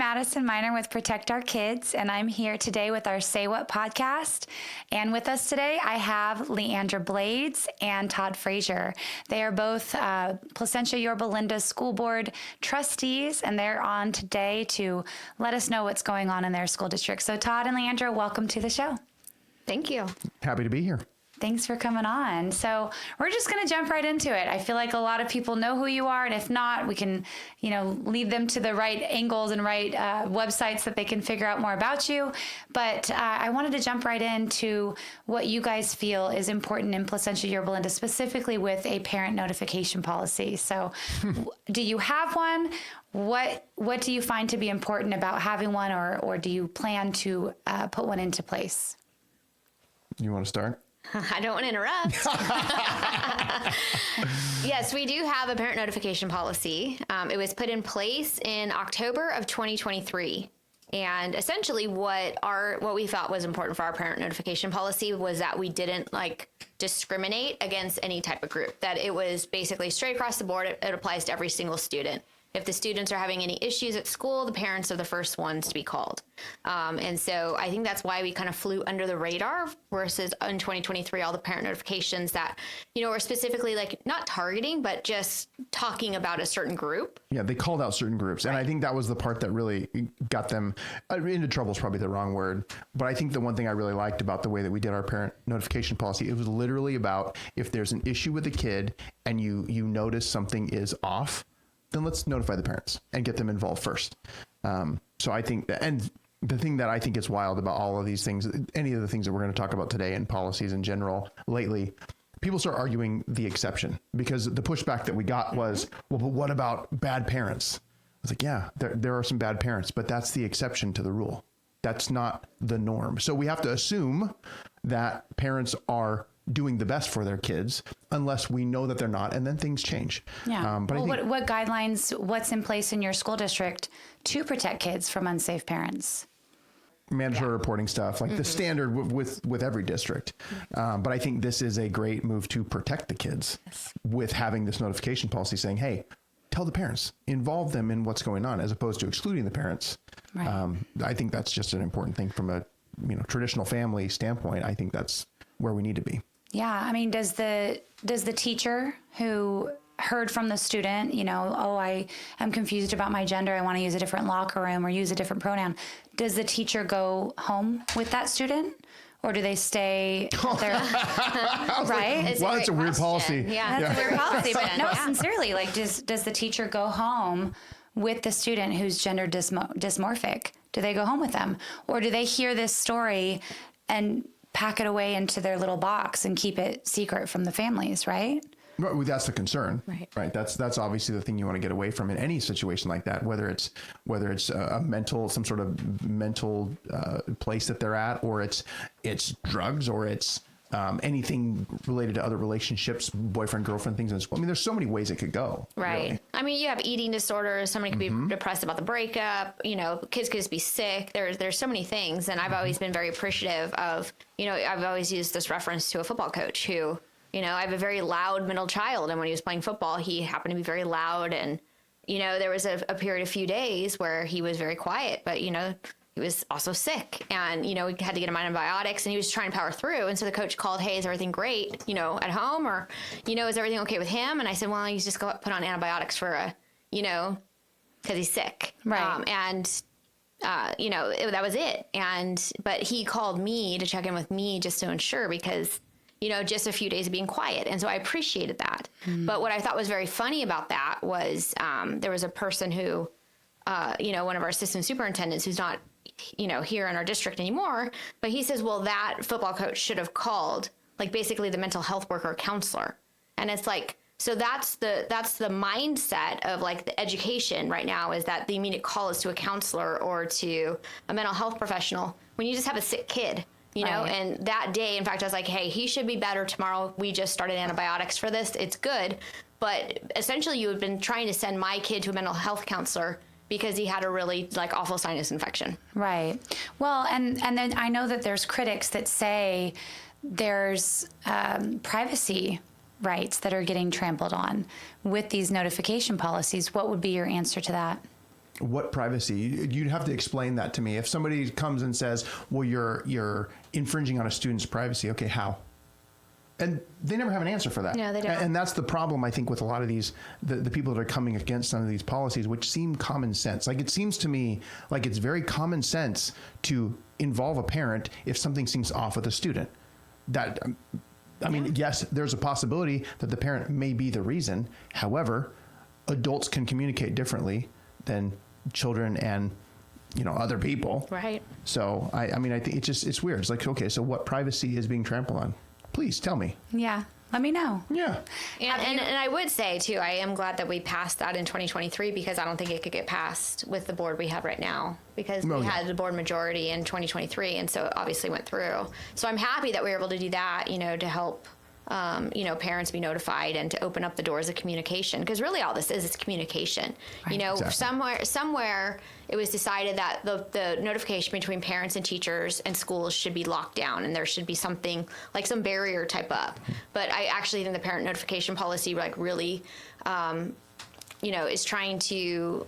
Madison Miner with Protect Our Kids, and I'm here today with our Say What podcast. And with us today, I have Leandra Blades and Todd Frazier. They are both Placentia Yorba Linda School Board trustees, and they're on today to let us know what's going on in their school district. So Todd and Leandra, welcome to the show. Thank you. Happy to be here. Thanks for coming on. So we're just going to jump right into it. I feel like a lot of people know who you are, and if not, we can, lead them to the right angles and right websites that they can figure out more about you. But I wanted to jump right into what you guys feel is important in Placentia Yorba Linda, specifically with a parent notification policy. So do you have one? What do you find to be important about having one, or do you plan to put one into place? You want to start? I don't want to interrupt. Yes, we do have a parent notification policy. It was put in place in October of 2023. And essentially what we thought was important for our parent notification policy was that we didn't discriminate against any type of group, that it was basically straight across the board. It applies to every single student. If the students are having any issues at school, the parents are the first ones to be called. And so I think that's why we kind of flew under the radar versus in 2023, all the parent notifications that, were specifically not targeting, but just talking about a certain group. Yeah, they called out certain groups. Right. And I think that was the part that really got them into trouble is probably the wrong word. But I think the one thing I really liked about the way that we did our parent notification policy, it was literally about if there's an issue with a kid and you notice something is off, then let's notify the parents and get them involved first. So I think that, and the thing that I think is wild about all of these things, any of the things that we're going to talk about today and policies in general lately, people start arguing the exception because the pushback that we got was, well, but what about bad parents? I was like, yeah, there are some bad parents, but that's the exception to the rule. That's not the norm. So we have to assume that parents are doing the best for their kids unless we know that they're not, and then things change. Yeah. But what guidelines, what's in place in your school district to protect kids from unsafe parents? Mandatory reporting stuff, the standard with every district. But I think this is a great move to protect the kids with having this notification policy saying, hey, tell the parents, involve them in what's going on, as opposed to excluding the parents. Right. I think that's just an important thing from a traditional family standpoint. I think that's where we need to be. Yeah. I mean, does the teacher who heard from the student, I am confused about my gender, I want to use a different locker room or use a different pronoun, does the teacher go home with that student? Or do they stay there? Right? Well, it's a weird policy. Yeah, that's a weird policy. But no, sincerely, does the teacher go home with the student who's gender dysmorphic? Do they go home with them? Or do they hear this story and pack it away into their little box and keep it secret from the families, right? Well, that's the concern, right? That's obviously the thing you want to get away from in any situation like that, whether it's some sort of mental place that they're at, or it's drugs, or it's anything related to other relationships, boyfriend, girlfriend, things in school. I mean, there's so many ways it could go. Right. Really. I mean, you have eating disorders. Somebody could be depressed about the breakup. Kids could just be sick. There's so many things. And I've always been very appreciative of, I've always used this reference to a football coach who, I have a very loud middle child. And when he was playing football, he happened to be very loud. And, there was a period, a few days where he was very quiet, but, he was also sick, and, we had to get him on antibiotics, and he was trying to power through. And so the coach called, hey, is everything great, at home, or, is everything okay with him? And I said, well, he's just go put on antibiotics for because he's sick. Right. That was it. But he called me to check in with me just to ensure, because, just a few days of being quiet. And so I appreciated that. But what I thought was very funny about that was there was a person who, one of our assistant superintendents who's not, here in our district anymore, but he says, well, that football coach should have called basically the mental health worker or counselor. And it's so that's the mindset of the education right now, is that the immediate call is to a counselor or to a mental health professional when you just have a sick kid, right. And that day, in fact, I was like, hey, he should be better tomorrow. We just started antibiotics for this. It's good. But essentially you had been trying to send my kid to a mental health counselor because he had a really awful sinus infection. Right. Well, and then I know that there's critics that say there's privacy rights that are getting trampled on with these notification policies. What would be your answer to that? what privacy? You'd have to explain that to me. If somebody comes and says, well, you're infringing on a student's privacy. Okay, how? And they never have an answer for that. No, they don't. And that's the problem, I think, with a lot of these, the people that are coming against some of these policies, which seem common sense. Like, it seems to me like it's very common sense to involve a parent if something seems off with a student. That, I mean, yes, there's a possibility that the parent may be the reason. However, adults can communicate differently than children and, you know, other people. Right. So, I mean, I think it's weird. It's like, okay, so what privacy is being trampled on? Please tell me. Yeah. Let me know. Yeah. And I would say, too, I am glad that we passed that in 2023 because I don't think it could get passed with the board we have right now because we had the board majority in 2023, and so it obviously went through. So I'm happy that we were able to do that, you know, to help, you know, parents be notified and to open up the doors of communication because really all this is communication. Right. You know, exactly. somewhere it was decided that the notification between parents and teachers and schools should be locked down and there should be something like some barrier type up. But I actually think the parent notification policy like really, you know, is trying to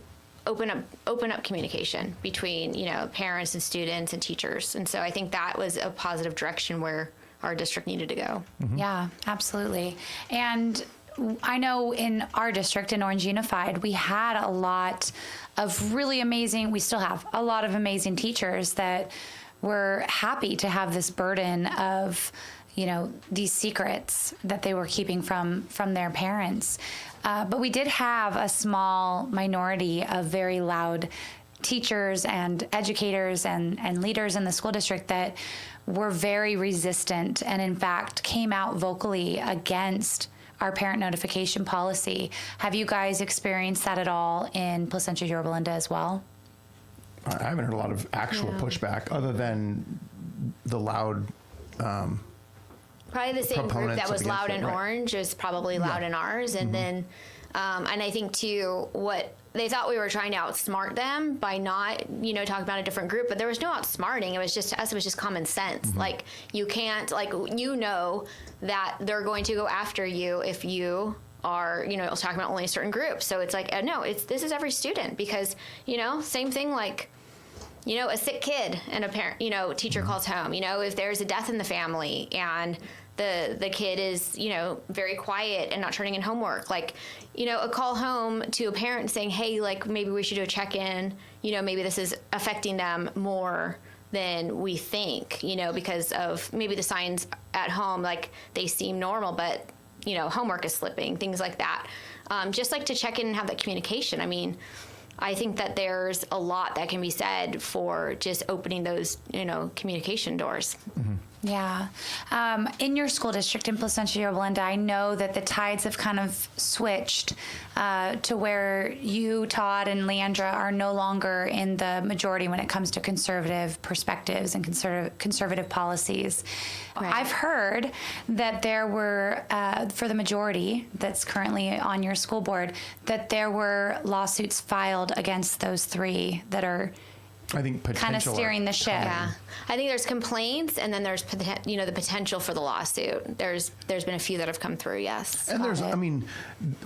open up communication between, you know, parents and students and teachers. And so I think that was a positive direction where our district needed to go. Mm-hmm. Yeah, absolutely. And I know in our district, in Orange Unified, we had a lot of really amazing, we still have a lot of amazing teachers that were happy to have this burden of, you know, these secrets that they were keeping from their parents. But we did have a small minority of very loud teachers and educators and leaders in the school district that were very resistant and in fact came out vocally against our parent notification policy. Have you guys experienced that at all in Placentia Yorba Linda as well? I haven't heard a lot of actual pushback other than the loud probably the same group that was loud in Orange is probably loud in ours. And then and I think too what they thought we were trying to outsmart them by not, you know, talking about a different group, but there was no outsmarting. It was just, to us, it was just common sense. Like, you can't, like, you know that they're going to go after you if you are, you know, talking about only a certain group. So it's like, no, this is every student because, you know, same thing like, you know, a sick kid and a parent, you know, teacher calls home, you know, if there's a death in the family and the kid is, you know, very quiet and not turning in homework, like, you know, a call home to a parent saying, hey, like, maybe we should do a check-in, you know, maybe this is affecting them more than we think, you know, because of maybe the signs at home, like they seem normal, but, you know, homework is slipping, things like that. Just like to check in and have that communication. I mean, I think that there's a lot that can be said for just opening those, you know, communication doors. Yeah. In your school district in Placentia Yorba Linda, I know that the tides have kind of switched to where you, Todd, and Leandra are no longer in the majority when it comes to conservative perspectives and conservative policies. Right. I've heard that there were, for the majority that's currently on your school board, that there were lawsuits filed against those three that are I think kind of steering the ship. Yeah, I think there's complaints, and then there's you know the potential for the lawsuit. There's been a few that have come through. Yes, and there's I mean,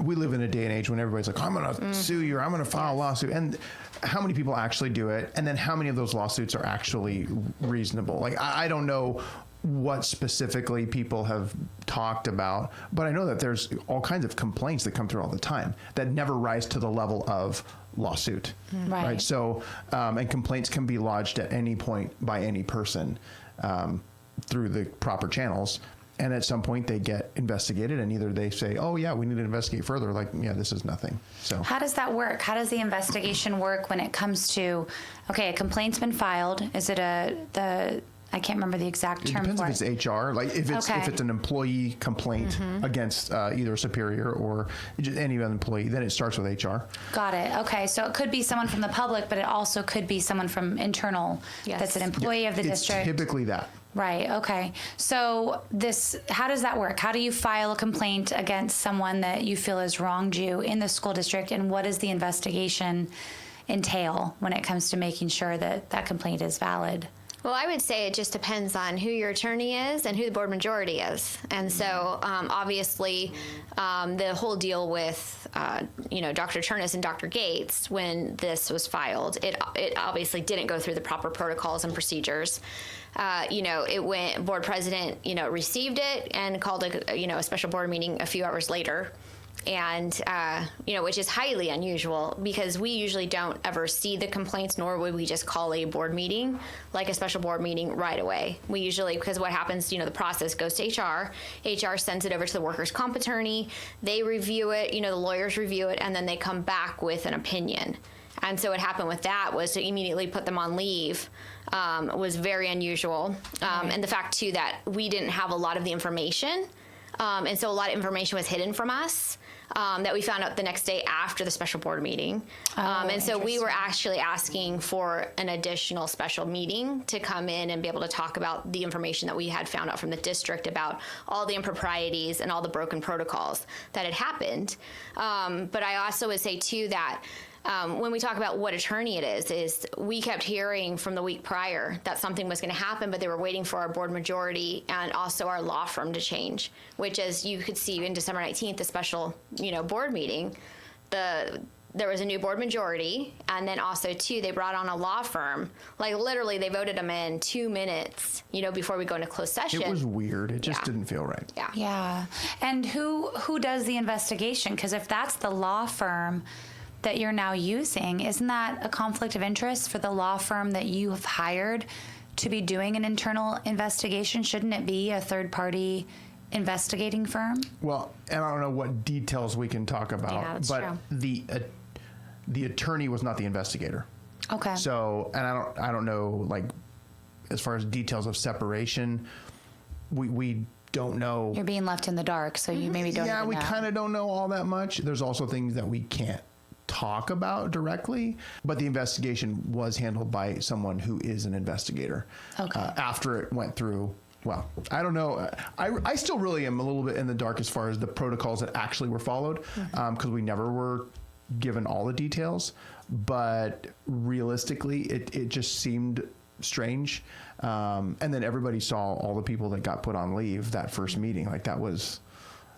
we live in a day and age when everybody's like, I'm going to sue you, or I'm going to file a lawsuit, and how many people actually do it, and then how many of those lawsuits are actually reasonable? Like I don't know what specifically people have talked about, but I know that there's all kinds of complaints that come through all the time that never rise to the level of lawsuit. Right. So, and complaints can be lodged at any point by any person through the proper channels. And at some point they get investigated, and either they say, oh yeah, we need to investigate further. Like, yeah, this is nothing. So how does that work? How does the investigation work when it comes to, okay, a complaint's been filed. Is it I can't remember the exact term for it. Depends if it's HR. Like if it's an employee complaint against either a superior or just any other employee, then it starts with HR. Got it. Okay, so it could be someone from the public, but it also could be someone from internal that's an employee of the district. It's typically that. Right. Okay. So how does that work? How do you file a complaint against someone that you feel has wronged you in the school district, and what does the investigation entail when it comes to making sure that that complaint is valid? Well, I would say it just depends on who your attorney is and who the board majority is. And so obviously the whole deal with, Dr. Turnus and Dr. Gates, when this was filed, it obviously didn't go through the proper protocols and procedures. It went, board president, received it and called a special board meeting a few hours later. And, which is highly unusual because we usually don't ever see the complaints, nor would we just call a board meeting, like a special board meeting right away. We usually, because what happens, the process goes to HR. HR sends it over to the workers' comp attorney. They review it, the lawyers review it, and then they come back with an opinion. And so what happened with that was to immediately put them on leave was very unusual. And the fact, too, that we didn't have a lot of the information. And so a lot of information was hidden from us that we found out the next day after the special board meeting. And so we were actually asking for an additional special meeting to come in and be able to talk about the information that we had found out from the district about all the improprieties and all the broken protocols that had happened. But I also would say, too, that when we talk about what attorney it is we kept hearing from the week prior that something was going to happen, but they were waiting for our board majority and also our law firm to change, which, as you could see in December 19th, the special, board meeting, there was a new board majority, and then also, too, they brought on a law firm. Like, literally, they voted them in 2 minutes, before we go into closed session. It was weird. It just didn't feel right. Yeah. Yeah. And who does the investigation? Because if that's the law firm that you're now using, isn't that a conflict of interest for the law firm that you have hired to be doing an internal investigation? Shouldn't it be a third-party investigating firm? Well, and I don't know what details we can talk about, Yeah, that's but true. the attorney was not the investigator. Okay. So, and I don't know, like, as far as details of separation, we don't know. You're being left in the dark, so you maybe don't Yeah, even we know. kind of don't know all that much. There's also things that we can't talk about directly, but the investigation was handled by someone who is an investigator. Okay. After it went through, well, I don't know. I still really am a little bit in the dark as far as the protocols that actually were followed, because we never were given all the details, but realistically, it just seemed strange. And then everybody saw all the people that got put on leave that first meeting. Like that was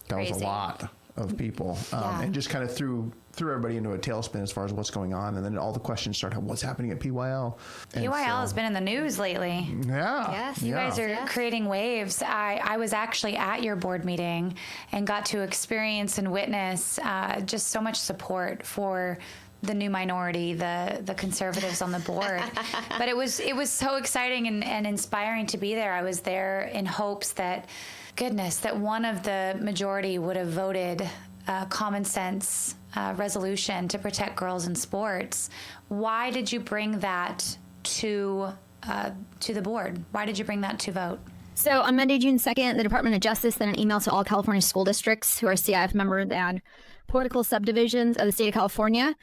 a Crazy. lot of people, and just kind of threw everybody into a tailspin as far as what's going on. And then all the questions started, what's happening at PYL? And PYL has been in the news lately. Yeah. Yes. You guys are Yes. creating waves. I was actually at your board meeting and got to experience and witness just so much support for the new minority, the conservatives on the board. But it was so exciting and inspiring to be there. I was there in hopes that, goodness, that one of the majority would have voted common sense resolution to protect girls in sports. Why did you bring that to the board? Why did you bring that to vote? So on Monday, June 2nd, the Department of Justice sent an email to all California school districts who are CIF members and political subdivisions of the state of California.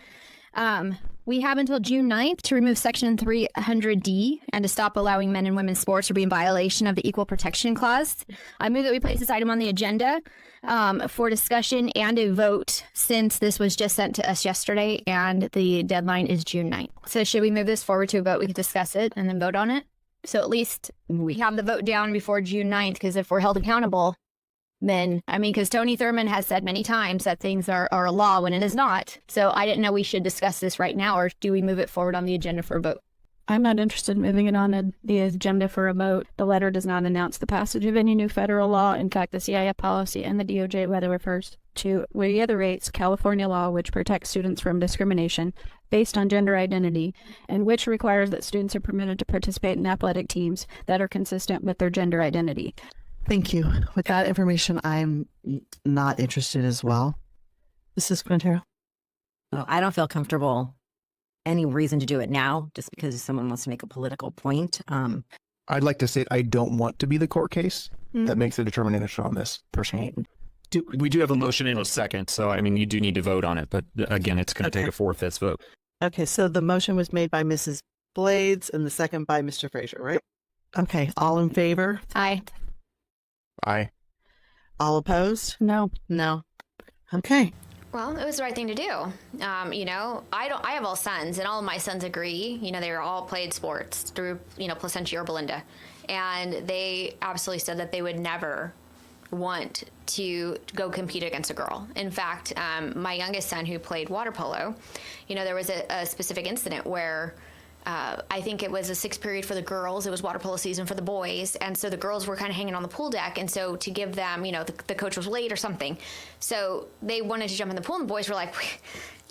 We have until June 9th to remove Section 300D and to stop allowing men and women's sports to be in violation of the Equal Protection Clause. I move that we place this item on the agenda for discussion and a vote, since this was just sent to us yesterday and the deadline is June 9th. So should we move this forward to a vote? We can discuss it and then vote on it. So at least we have the vote down before June 9th, because if we're held accountable, then, because Tony Thurman has said many times that things are a law when it is not. So I didn't know we should discuss this right now, or do we move it forward on the agenda for a vote? I'm not interested in moving it on the agenda for a vote. The letter does not announce the passage of any new federal law. In fact, the CIF policy and the DOJ letter refers to reiterates California law, which protects students from discrimination based on gender identity, and which requires that students are permitted to participate in athletic teams that are consistent with their gender identity. Thank you. With that information, I'm not interested as well. Mrs. Quintero? Oh, I don't feel comfortable any reason to do it now just because someone wants to make a political point. I'd like to say I don't want to be the court case that makes a determination on this personally. We do have a motion in a second, so you do need to vote on it. But again, it's going to take a 4/5 vote. Okay, so the motion was made by Mrs. Blades and the second by Mr. Frazier, right? Okay, all in favor? Aye. Aye. All opposed? No. No. Okay. Well, it was the right thing to do. You know, I have all sons, and all of my sons agree. You know, they were all played sports through, you know, Placentia or Belinda. And they absolutely said that they would never want to go compete against a girl. In fact, my youngest son, who played water polo, you know, there was a specific incident where I think it was a 6th period for the girls. It was water polo season for the boys. And so the girls were kind of hanging on the pool deck. And so to give them, you know, the coach was late or something. So they wanted to jump in the pool, and the boys were like,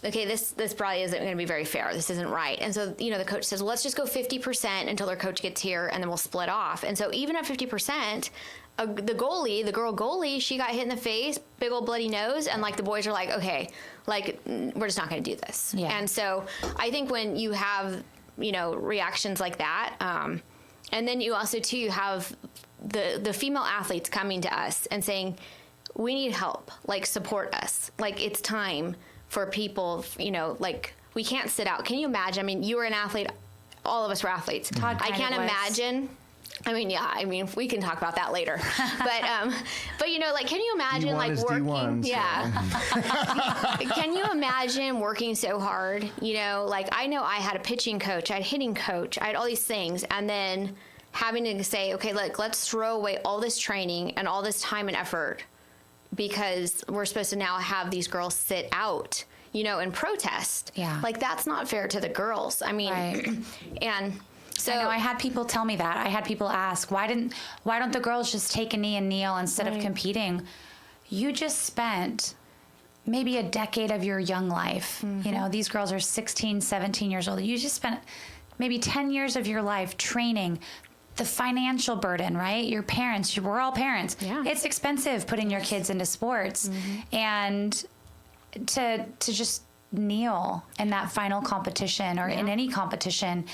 okay, this probably isn't going to be very fair. This isn't right. And so, you know, the coach says, well, let's just go 50% until their coach gets here, and then we'll split off. And so even at 50%, the girl goalie, she got hit in the face, big old bloody nose. And like the boys are like, okay, like we're just not going to do this. Yeah. And so I think when you have, you know, reactions like that, and then you also too, you have the female athletes coming to us and saying, we need help, like support us. Like it's time for people, you know, like we can't sit out. Can you imagine? I mean, you were an athlete. All of us were athletes. Todd I can't imagine. I mean, yeah, I mean, we can talk about that later. But you know, like, can you imagine D1 like is working? D1, so. Yeah. Can you imagine working so hard? You know, like I know I had a pitching coach, I had a hitting coach, I had all these things, and then having to say, okay, look, let's throw away all this training and all this time and effort because we're supposed to now have these girls sit out, you know, and protest. Yeah. Like that's not fair to the girls. I mean, Right. and so I know I had people tell me that. I had people ask, why don't the girls just take a knee and kneel instead of competing? You just spent maybe a decade of your young life. You know, these girls are 16, 17 years old. You just spent maybe 10 years of your life training. The financial burden, right? Your parents, we're all parents. Yeah. It's expensive putting your kids into sports. And to just kneel in that final competition or in any competition,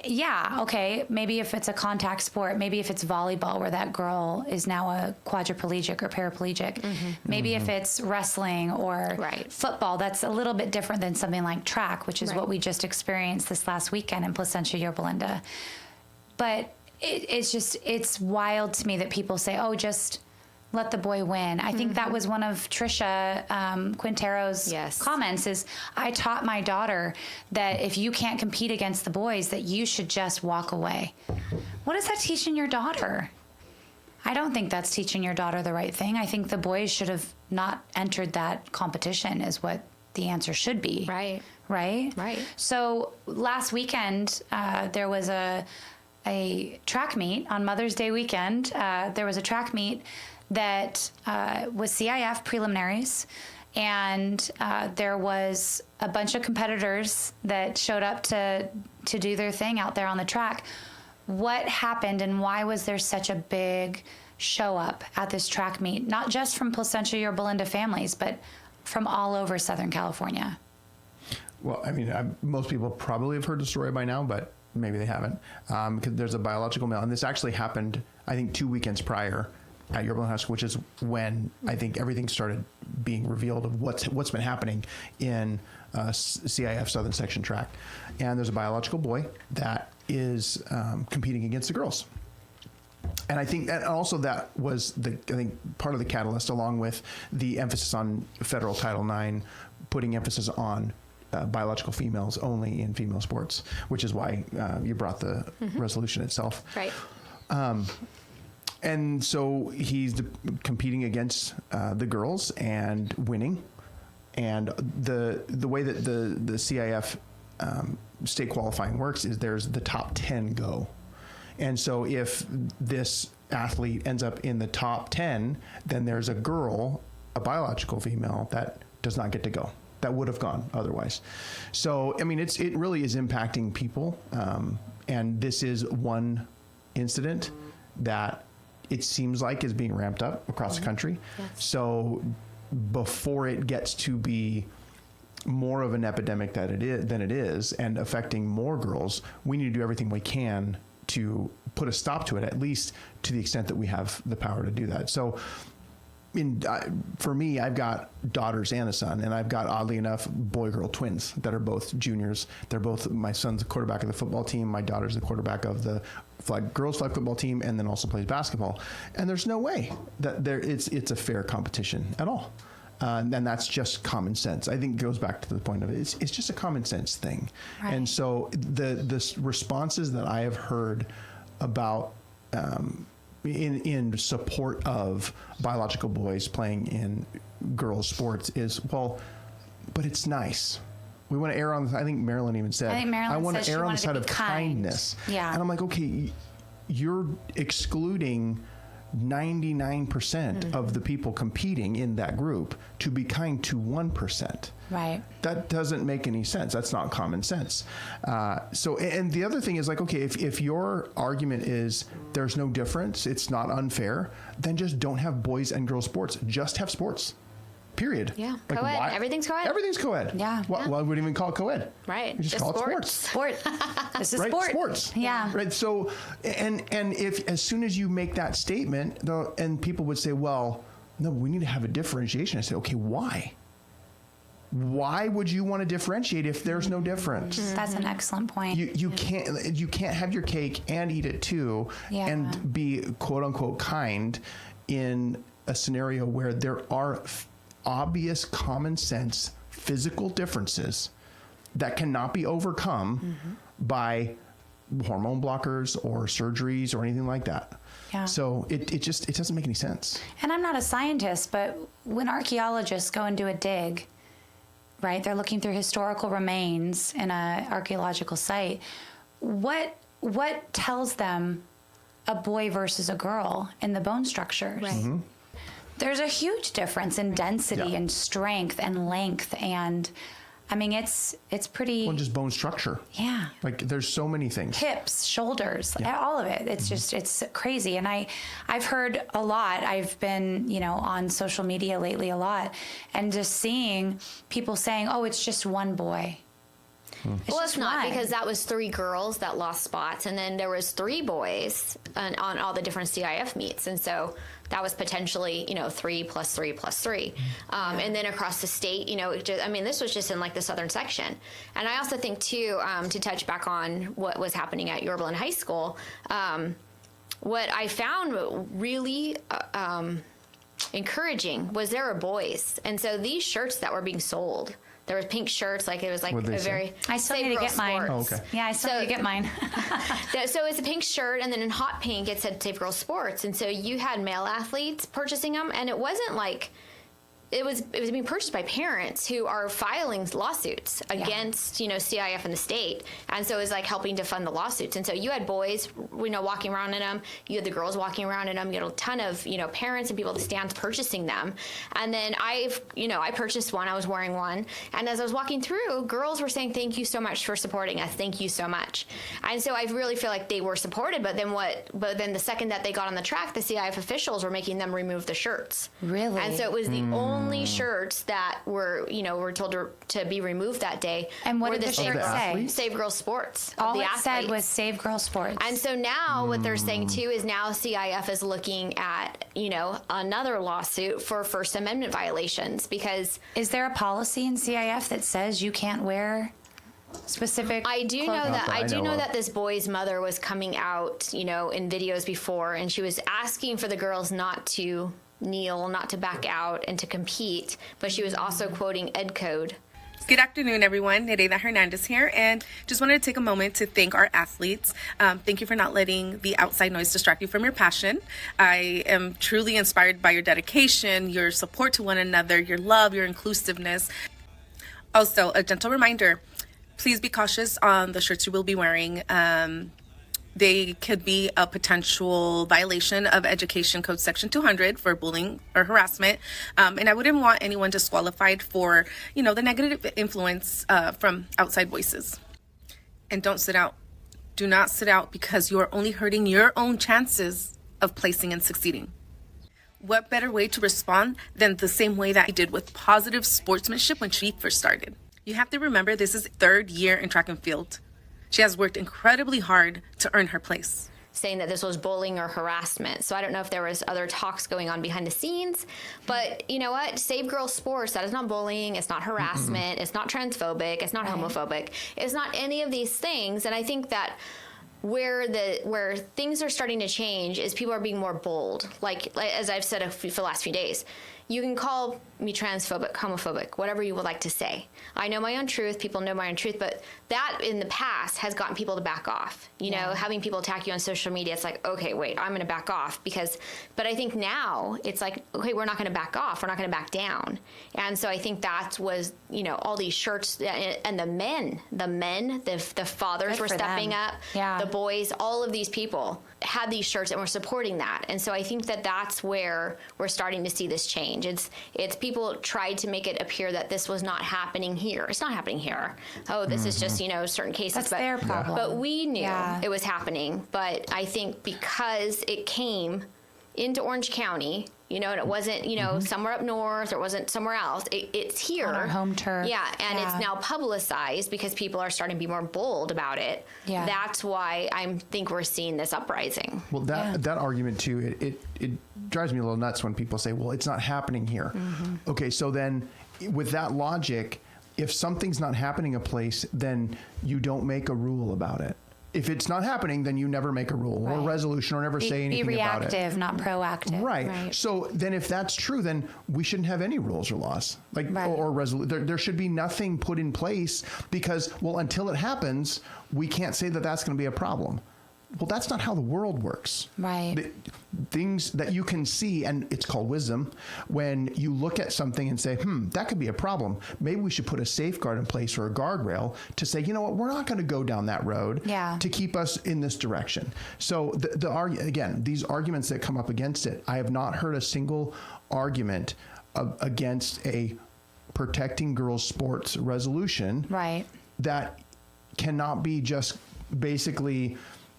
yeah, okay, maybe if it's a contact sport, maybe if it's volleyball where that girl is now a quadriplegic or paraplegic, maybe if it's wrestling or football, that's a little bit different than something like track, which is what we just experienced this last weekend in Placentia, Yorba Linda. But it's wild to me that people say, oh, just let the boy win. I think that was one of Trisha Quintero's comments is, I taught my daughter that if you can't compete against the boys, that you should just walk away. What is that teaching your daughter? I don't think that's teaching your daughter the right thing. I think the boys should have not entered that competition is what the answer should be. Right. Right? Right. So last weekend, there was a track meet on Mother's Day weekend. There was a track meet that was CIF preliminaries, and there was a bunch of competitors that showed up to do their thing out there on the track. What happened and why was there such a big show up at this track meet, not just from Placentia or Belinda families, but from all over Southern California? Well, I mean, most people probably have heard the story by now, but maybe they haven't. Because there's a biological male, and this actually happened, I think, 2 weekends prior at Yorba Linda High School, which is when I think everything started being revealed of what's been happening in CIF Southern Section track. And there's a biological boy that is competing against the girls. And I think that also that was part of the catalyst, along with the emphasis on federal Title IX, putting emphasis on biological females only in female sports, which is why you brought the resolution itself. Right. And so he's competing against the girls and winning. And the way that the CIF state qualifying works is there's the top 10 go. And so if this athlete ends up in the top 10, then there's a girl, a biological female, that does not get to go. That would have gone otherwise. So, I mean, it really is impacting people. And this is one incident that it seems like is being ramped up across the country. Yes. So before it gets to be more of an epidemic than it is and affecting more girls, we need to do everything we can to put a stop to it, at least to the extent that we have the power to do that. So for me, I've got daughters and a son, and I've got, oddly enough, boy-girl twins that are both juniors. They're both, my son's the quarterback of the football team, my daughter's the quarterback of the girls flag football team, and then also plays basketball. And there's no way that it's a fair competition at all. And that's just common sense. I think it goes back to the point of it's just a common sense thing. Right. And so the responses that I have heard about in support of biological boys playing in girls' sports is, well, but it's nice. We want to err on, I think Marilyn even said, I want to err on the side of kindness. Yeah. And I'm like, okay, you're excluding 99% of the people competing in that group to be kind to 1%. Right. That doesn't make any sense. That's not common sense. So, and the other thing is like, okay, if your argument is there's no difference, it's not unfair, then just don't have boys and girls sports. Just have sports. Period. Yeah. Like, co-ed. why? Everything's co-ed. Everything's co-ed. Yeah. Why would we even call it co-ed? Right. We just call it sports. Sport. This is Right? sport. Sports. Yeah. Right. So, and if as soon as you make that statement, and people would say, well, no, we need to have a differentiation. I say, okay, why? Why would you want to differentiate if there's no difference? That's an excellent point. You can't have your cake and eat it too, and be quote unquote kind in a scenario where there are obvious common sense physical differences that cannot be overcome by hormone blockers or surgeries or anything like that. Yeah. So it doesn't make any sense. And I'm not a scientist, but when archaeologists go and do a dig, right, they're looking through historical remains in an archaeological site. What tells them a boy versus a girl in the bone structures? Right. Mm-hmm. There's a huge difference in density and strength and length, and I mean it's pretty. Well, just bone structure. Yeah. Like there's so many things. Hips, shoulders, all of it. It's just, it's crazy. And I've heard a lot. I've been, on social media lately a lot, and just seeing people saying, oh, it's just one boy. Well, it's not, because that was 3 girls that lost spots, and then there was 3 boys on all the different CIF meets, and so that was potentially 3 plus 3 plus 3, and then across the state, this was just in like the southern section. And I also think too, to touch back on what was happening at Yorba High School, what I found really encouraging was there were boys, and so these shirts that were being sold. There was pink shirts, like it was like a very. I still need to get mine. Oh, okay. Yeah, I still need to get mine. So it's a pink shirt, and then in hot pink it said Safe Girl Sports, and so you had male athletes purchasing them, and it wasn't like. It was being purchased by parents who are filing lawsuits against, CIF and the state. And so it was like helping to fund the lawsuits. And so you had boys, walking around in them. You had the girls walking around in them. You had a ton of, parents and people at the stands purchasing them. And then I purchased one. I was wearing one. And as I was walking through, girls were saying, thank you so much for supporting us. Thank you so much. And so I really feel like they were supported. But then the second that they got on the track, the CIF officials were making them remove the shirts. Really? And so it was the only shirts that were told to be removed that day. And what did the shirt say? Save Girls Sports. All it said was Save Girls Sports. And so now what they're saying too is now CIF is looking at another lawsuit for First Amendment violations, because is there a policy in CIF that says you can't wear specific? I do know that that this boy's mother was coming out in videos before, and she was asking for the girls not to kneel, not to back out, and to compete, but she was also quoting Ed Code. Good afternoon, everyone. Nereida Hernandez here, and just wanted to take a moment to thank our athletes. Thank you for not letting the outside noise distract you from your passion. I am truly inspired by your dedication, your support to one another, your love, your inclusiveness. Also, a gentle reminder, please be cautious on the shirts you will be wearing. They could be a potential violation of Education Code Section 200 for bullying or harassment. And I wouldn't want anyone disqualified for, the negative influence from outside voices. And don't sit out. Do not sit out, because you are only hurting your own chances of placing and succeeding. What better way to respond than the same way that I did with positive sportsmanship when she first started? You have to remember, this is 3rd year in track and field. She has worked incredibly hard to earn her place. Saying that this was bullying or harassment. So I don't know if there was other talks going on behind the scenes, but you know what? Save Girls Sports, that is not bullying, it's not harassment, it's not transphobic, it's not homophobic, it's not any of these things. And I think that where things are starting to change is people are being more bold. Like as I've said for the last few days, you can call me transphobic, homophobic, whatever you would like to say. I know my own truth. People know my own truth, but that in the past has gotten people to back off. You know, having people attack you on social media, it's like, okay, wait, I'm going to back off but I think now it's like, okay, we're not going to back off. We're not going to back down. And so I think that was, you know, all these shirts and the fathers were stepping up, the boys, all of these people had these shirts and were supporting that. And so I think that that's where we're starting to see this change. It's people tried to make it appear that this was not happening here. It's not happening here. Oh, this is just, you know, certain cases. That's their problem. But we knew it was happening. But I think because it came into Orange County, you know, and it wasn't, you know, somewhere up north or it wasn't somewhere else. It's here. On our home turf. Yeah, and it's now publicized because people are starting to be more bold about it. Yeah. That's why I think we're seeing this uprising. Well, that argument too, it drives me a little nuts when people say, well, it's not happening here. Okay, so then with that logic, if something's not happening a place, then you don't make a rule about it. If it's not happening, then you never make a rule or a resolution or never say anything about it. Be reactive, not proactive. Right. So then if that's true, then we shouldn't have any rules or laws or resolution. There should be nothing put in place because, well, until it happens, we can't say that that's going to be a problem. Well, that's not how the world works. Right. Things that you can see, and it's called wisdom, when you look at something and say, that could be a problem. Maybe we should put a safeguard in place or a guardrail to say, you know what, we're not going to go down that road to keep us in this direction. So again, these arguments that come up against it, I have not heard a single argument against a protecting girls' sports resolution that cannot be just basically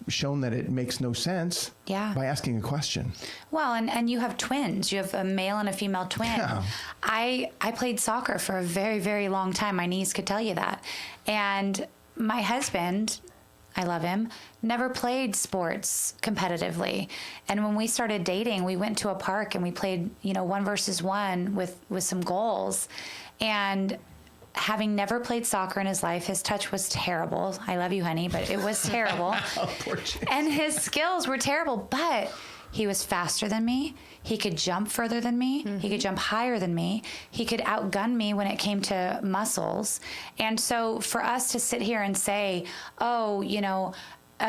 shown that it makes no sense by asking a question. Well, and you have twins. You have a male and a female twin. Yeah. I played soccer for a very, very long time. My niece could tell you that. And my husband, I love him, never played sports competitively. And when we started dating, we went to a park and we played, 1 versus 1 with some goals. And having never played soccer in his life, his touch was terrible. I love you, honey, but it was terrible. Poor Jason. And his skills were terrible, but he was faster than me. He could jump further than me. He could jump higher than me. He could outgun me when it came to muscles. And so for us to sit here and say, a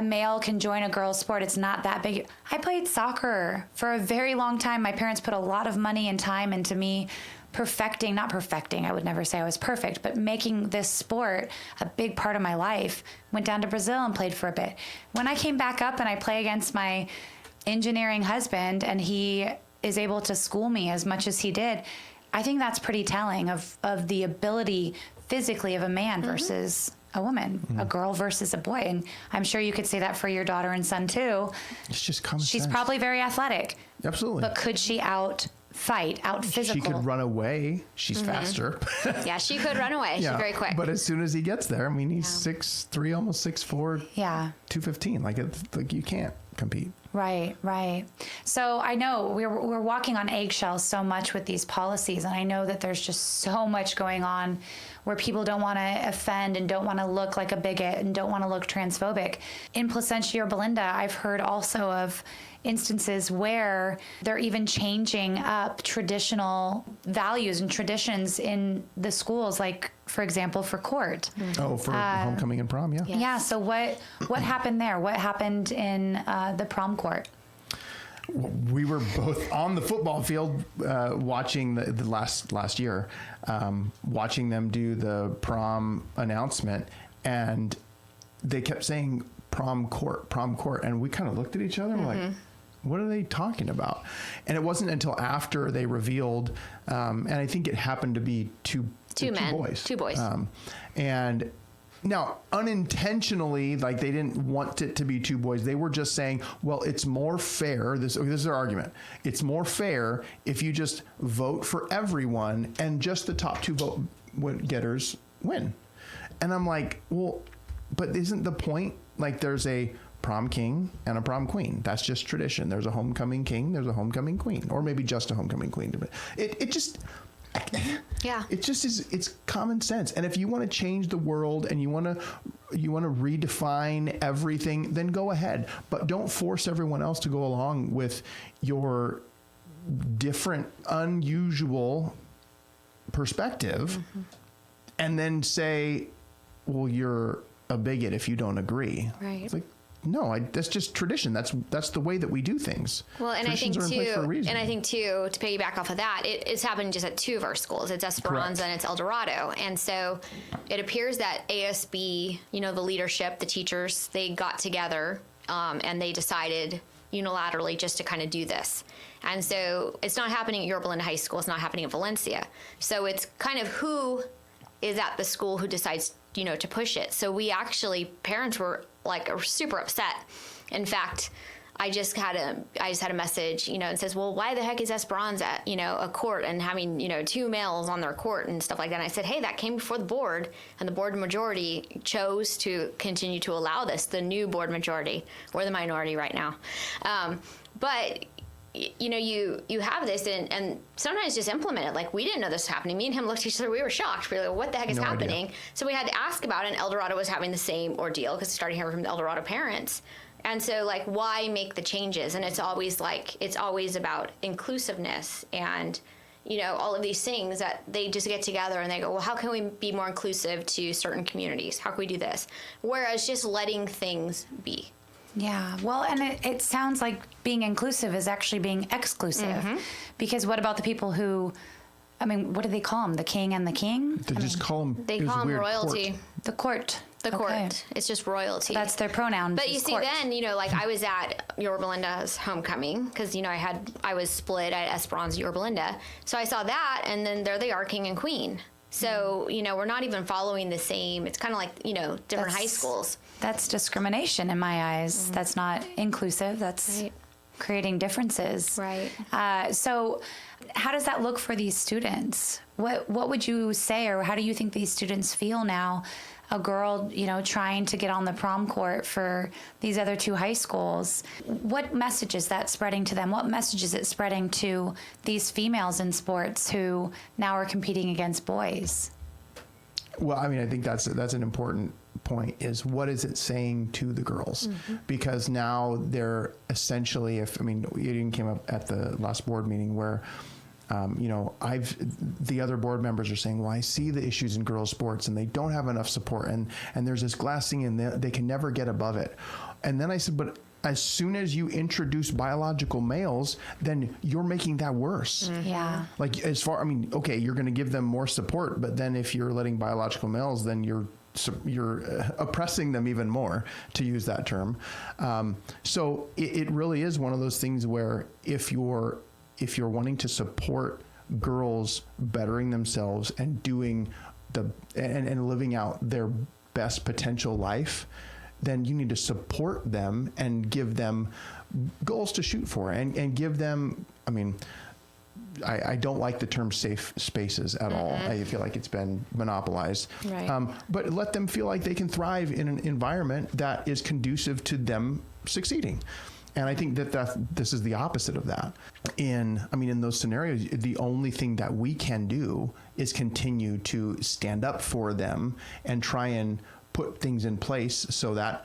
male can join a girl's sport, it's not that big. I played soccer for a very long time. My parents put a lot of money and time into me not perfecting, I would never say I was perfect, but making this sport a big part of my life. Went down to Brazil and played for a bit. When I came back up and I play against my engineering husband and he is able to school me as much as he did, I think that's pretty telling of the ability physically of a man versus a woman, a girl versus a boy. And I'm sure you could say that for your daughter and son too. It's just common sense. She's probably very athletic. Absolutely. But could she out physical? She could run away. She's faster. Yeah, she could run away. She's very quick. But as soon as he gets there, he's 6'3", almost 6'4". Yeah. 215. You can't compete. Right. So I know we're walking on eggshells so much with these policies, and I know that there's just so much going on where people don't want to offend and don't want to look like a bigot and don't want to look transphobic. In Placentia or Belinda, I've heard also of instances where they're even changing up traditional values and traditions in the schools, like, for example, for court. Oh, for homecoming and prom, yeah. Yeah, so what happened there? What happened in the prom court? We were both on the football field watching the last year, watching them do the prom announcement, and they kept saying prom court, and we kind of looked at each other and we're like, what are they talking about? And it wasn't until after they revealed, and I think it happened to be two boys. And now, unintentionally, they didn't want it to be 2 boys. They were just saying, well, it's more fair. This is their argument. It's more fair if you just vote for everyone and just the top 2 vote getters win. And I'm like, well, but isn't the point, there's a prom king and a prom queen. That's just tradition. There's a homecoming king, there's a homecoming queen, or maybe just a homecoming queen. It just... Yeah, it just is. It's common sense. And if you want to change the world and you want to redefine everything, then go ahead. But don't force everyone else to go along with your different, unusual perspective and then say, well, you're a bigot if you don't agree. Right. It's like, no, that's just tradition. That's the way that we do things. Well, and I think Traditions are in place for a reason. to piggyback off of that, it's happened just at 2 of our schools. It's Esperanza and it's El Dorado. And so it appears that ASB, the leadership, the teachers, they got together and they decided unilaterally just to kind of do this. And so it's not happening at Yorba Linda High School. It's not happening at Valencia. So it's kind of who is at the school who decides, to push it. So we actually, parents were super upset. In fact, I just had a message, and says, well, why the heck is Esperanza, a court and having, 2 males on their court and stuff like that. And I said, hey, that came before the board, and the board majority chose to continue to allow this, the new board majority. We're the minority right now. But you have this and sometimes just implement it. Like, we didn't know this was happening. Me and him looked at each other. We were shocked. We were like, what the heck is happening? Idea. So we had to ask about it, and El Dorado was having the same ordeal because starting hearing from the El Dorado parents. And so, why make the changes? And it's always about inclusiveness and, all of these things that they just get together and they go, well, how can we be more inclusive to certain communities? How can we do this? Whereas just letting things be. Yeah, well, and it sounds like being inclusive is actually being exclusive. Because what about the people who, what do they call them? The king and the king? They just call them. They call them royalty. Court. The court. The court. It's just royalty. So that's their pronoun. But you see, court. Then, I was at Yorba Linda's homecoming because, I was split at Esperanza, Yorba Linda. So I saw that, and then there they are, king and queen. So, we're not even following the same. It's kind of like, different high schools. That's discrimination in my eyes. That's not inclusive. That's creating differences. Right. So how does that look for these students? What would you say, or how do you think these students feel now? A girl, trying to get on the prom court for these other 2 high schools. What message is that spreading to them? What message is it spreading to these females in sports who now are competing against boys? Well, I think that's an important point, is what is it saying to the girls? Because now they're essentially, it even came up at the last board meeting where, the other board members are saying, well, I see the issues in girls sports and they don't have enough support and there's this glass thing and they can never get above it. And then I said, but as soon as you introduce biological males, then you're making that worse. Yeah. Okay, you're going to give them more support, but then if you're letting biological males, then you're oppressing them even more, to use that term. So it really is one of those things where if you're wanting to support girls bettering themselves and doing and living out their best potential life, then you need to support them and give them goals to shoot for and give them, I don't like the term safe spaces at all. I feel like it's been monopolized. Right. But let them feel like they can thrive in an environment that is conducive to them succeeding. And I think that this is the opposite of that. In those scenarios, the only thing that we can do is continue to stand up for them and try and put things in place so that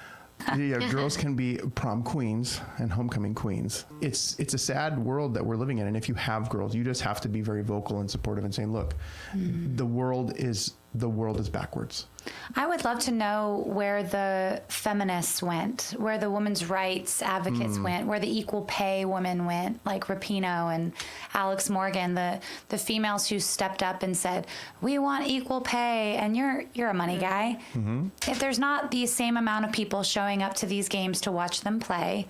girls can be prom queens and homecoming queens. It's a sad world that we're living in. And if you have girls, you just have to be very vocal and supportive and saying, look, the world is backwards. I would love to know where the feminists went, where the women's rights advocates went, where the equal pay women went, like Rapinoe and Alex Morgan, the females who stepped up and said, we want equal pay, and you're a money guy. If there's not the same amount of people showing up to these games to watch them play,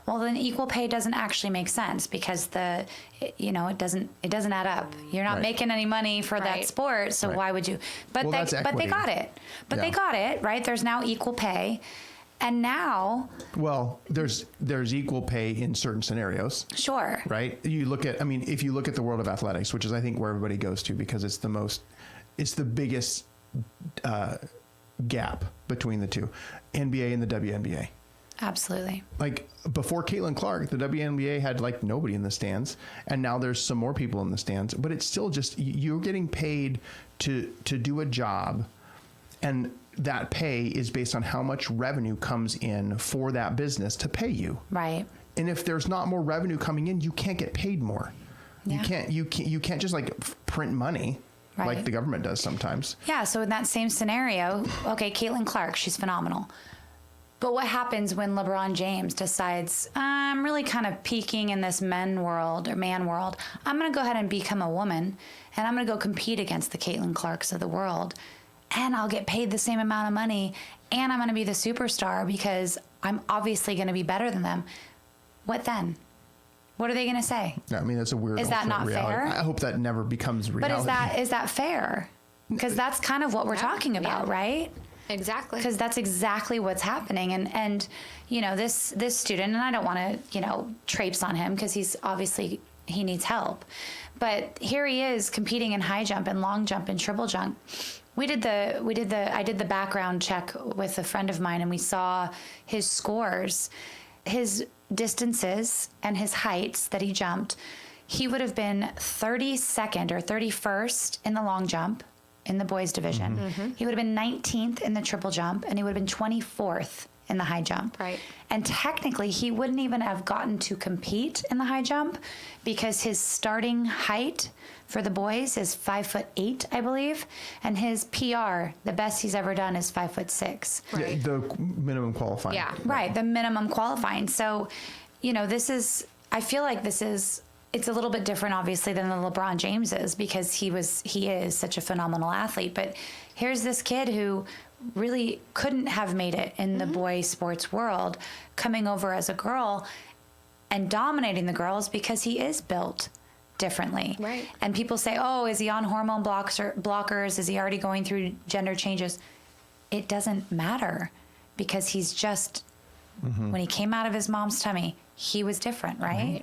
well, then equal pay doesn't actually make sense because it doesn't add up. You're not making any money for that sport, so why would you? But they got it. They got it, right? There's now equal pay, and now. Well, there's equal pay in certain scenarios. Sure. Right. You look at. If you look at the world of athletics, which is I think where everybody goes to because it's the biggest gap between the two, NBA and the WNBA. Absolutely. Like before Caitlin Clark, the WNBA had nobody in the stands, and now there's some more people in the stands. But it's still just you're getting paid to do a job, and that pay is based on how much revenue comes in for that business to pay you. Right. And if there's not more revenue coming in, you can't get paid more. Yeah. You can't just like print money Right. like the government does sometimes. Yeah, so in that same scenario, okay, Caitlin Clark, she's phenomenal. But what happens when LeBron James decides, I'm really kind of peaking in this man world? I'm going to go ahead and become a woman, and I'm going to go compete against the Caitlin Clarks of the world, and I'll get paid the same amount of money, and I'm going to be the superstar because I'm obviously going to be better than them. What then? What are they going to say? Yeah, I mean, that's a weird. Is that not reality. fair? I hope that never becomes reality. But is that fair? Because that's kind of what we're talking about, right? Exactly. Because that's exactly what's happening. And you know, this student, and I don't want to, you know, traipse on him because he's obviously, he needs help. But here he is competing in high jump and long jump and triple jump. I did the background check with a friend of mine, and we saw his scores, his distances and his heights that he jumped. He would have been 32nd or 31st in the long jump in the boys division. He would have been 19th in the triple jump, and he would have been 24th in the high jump. Right. And technically he wouldn't even have gotten to compete in the high jump because his starting height for the boys is 5'8", I believe. And his PR, the best he's ever done, is 5'6". Yeah, the minimum qualifying. Yeah. Right, the minimum qualifying. So, you know, I feel like it's a little bit different, obviously, than the LeBron James is because he is such a phenomenal athlete. But here's this kid who really couldn't have made it in the boy sports world, coming over as a girl and dominating the girls because he is built differently. Right. And people say, oh, is he on hormone blockers? Is he already going through gender changes? It doesn't matter because he's just, when he came out of his mom's tummy, he was different, right?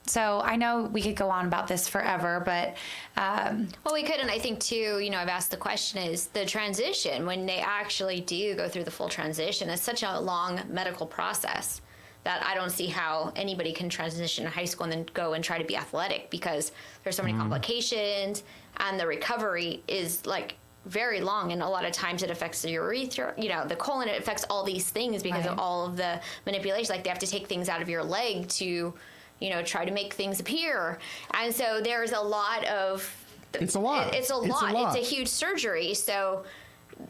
So I know we could go on about this forever, but Well, we could, and I think too, you know, I've asked the question is the transition, when they actually do go through the full transition, it's such a long medical process that I don't see how anybody can transition in high school and then go and try to be athletic because there's so many complications and the recovery is like very long, and a lot of times it affects the urethra, you know, the colon, it affects all these things because of all of the manipulation. Like they have to take things out of your leg to, you know, try to make things appear. And so there's a lot of... It's a lot. It's a lot. It's a huge surgery. So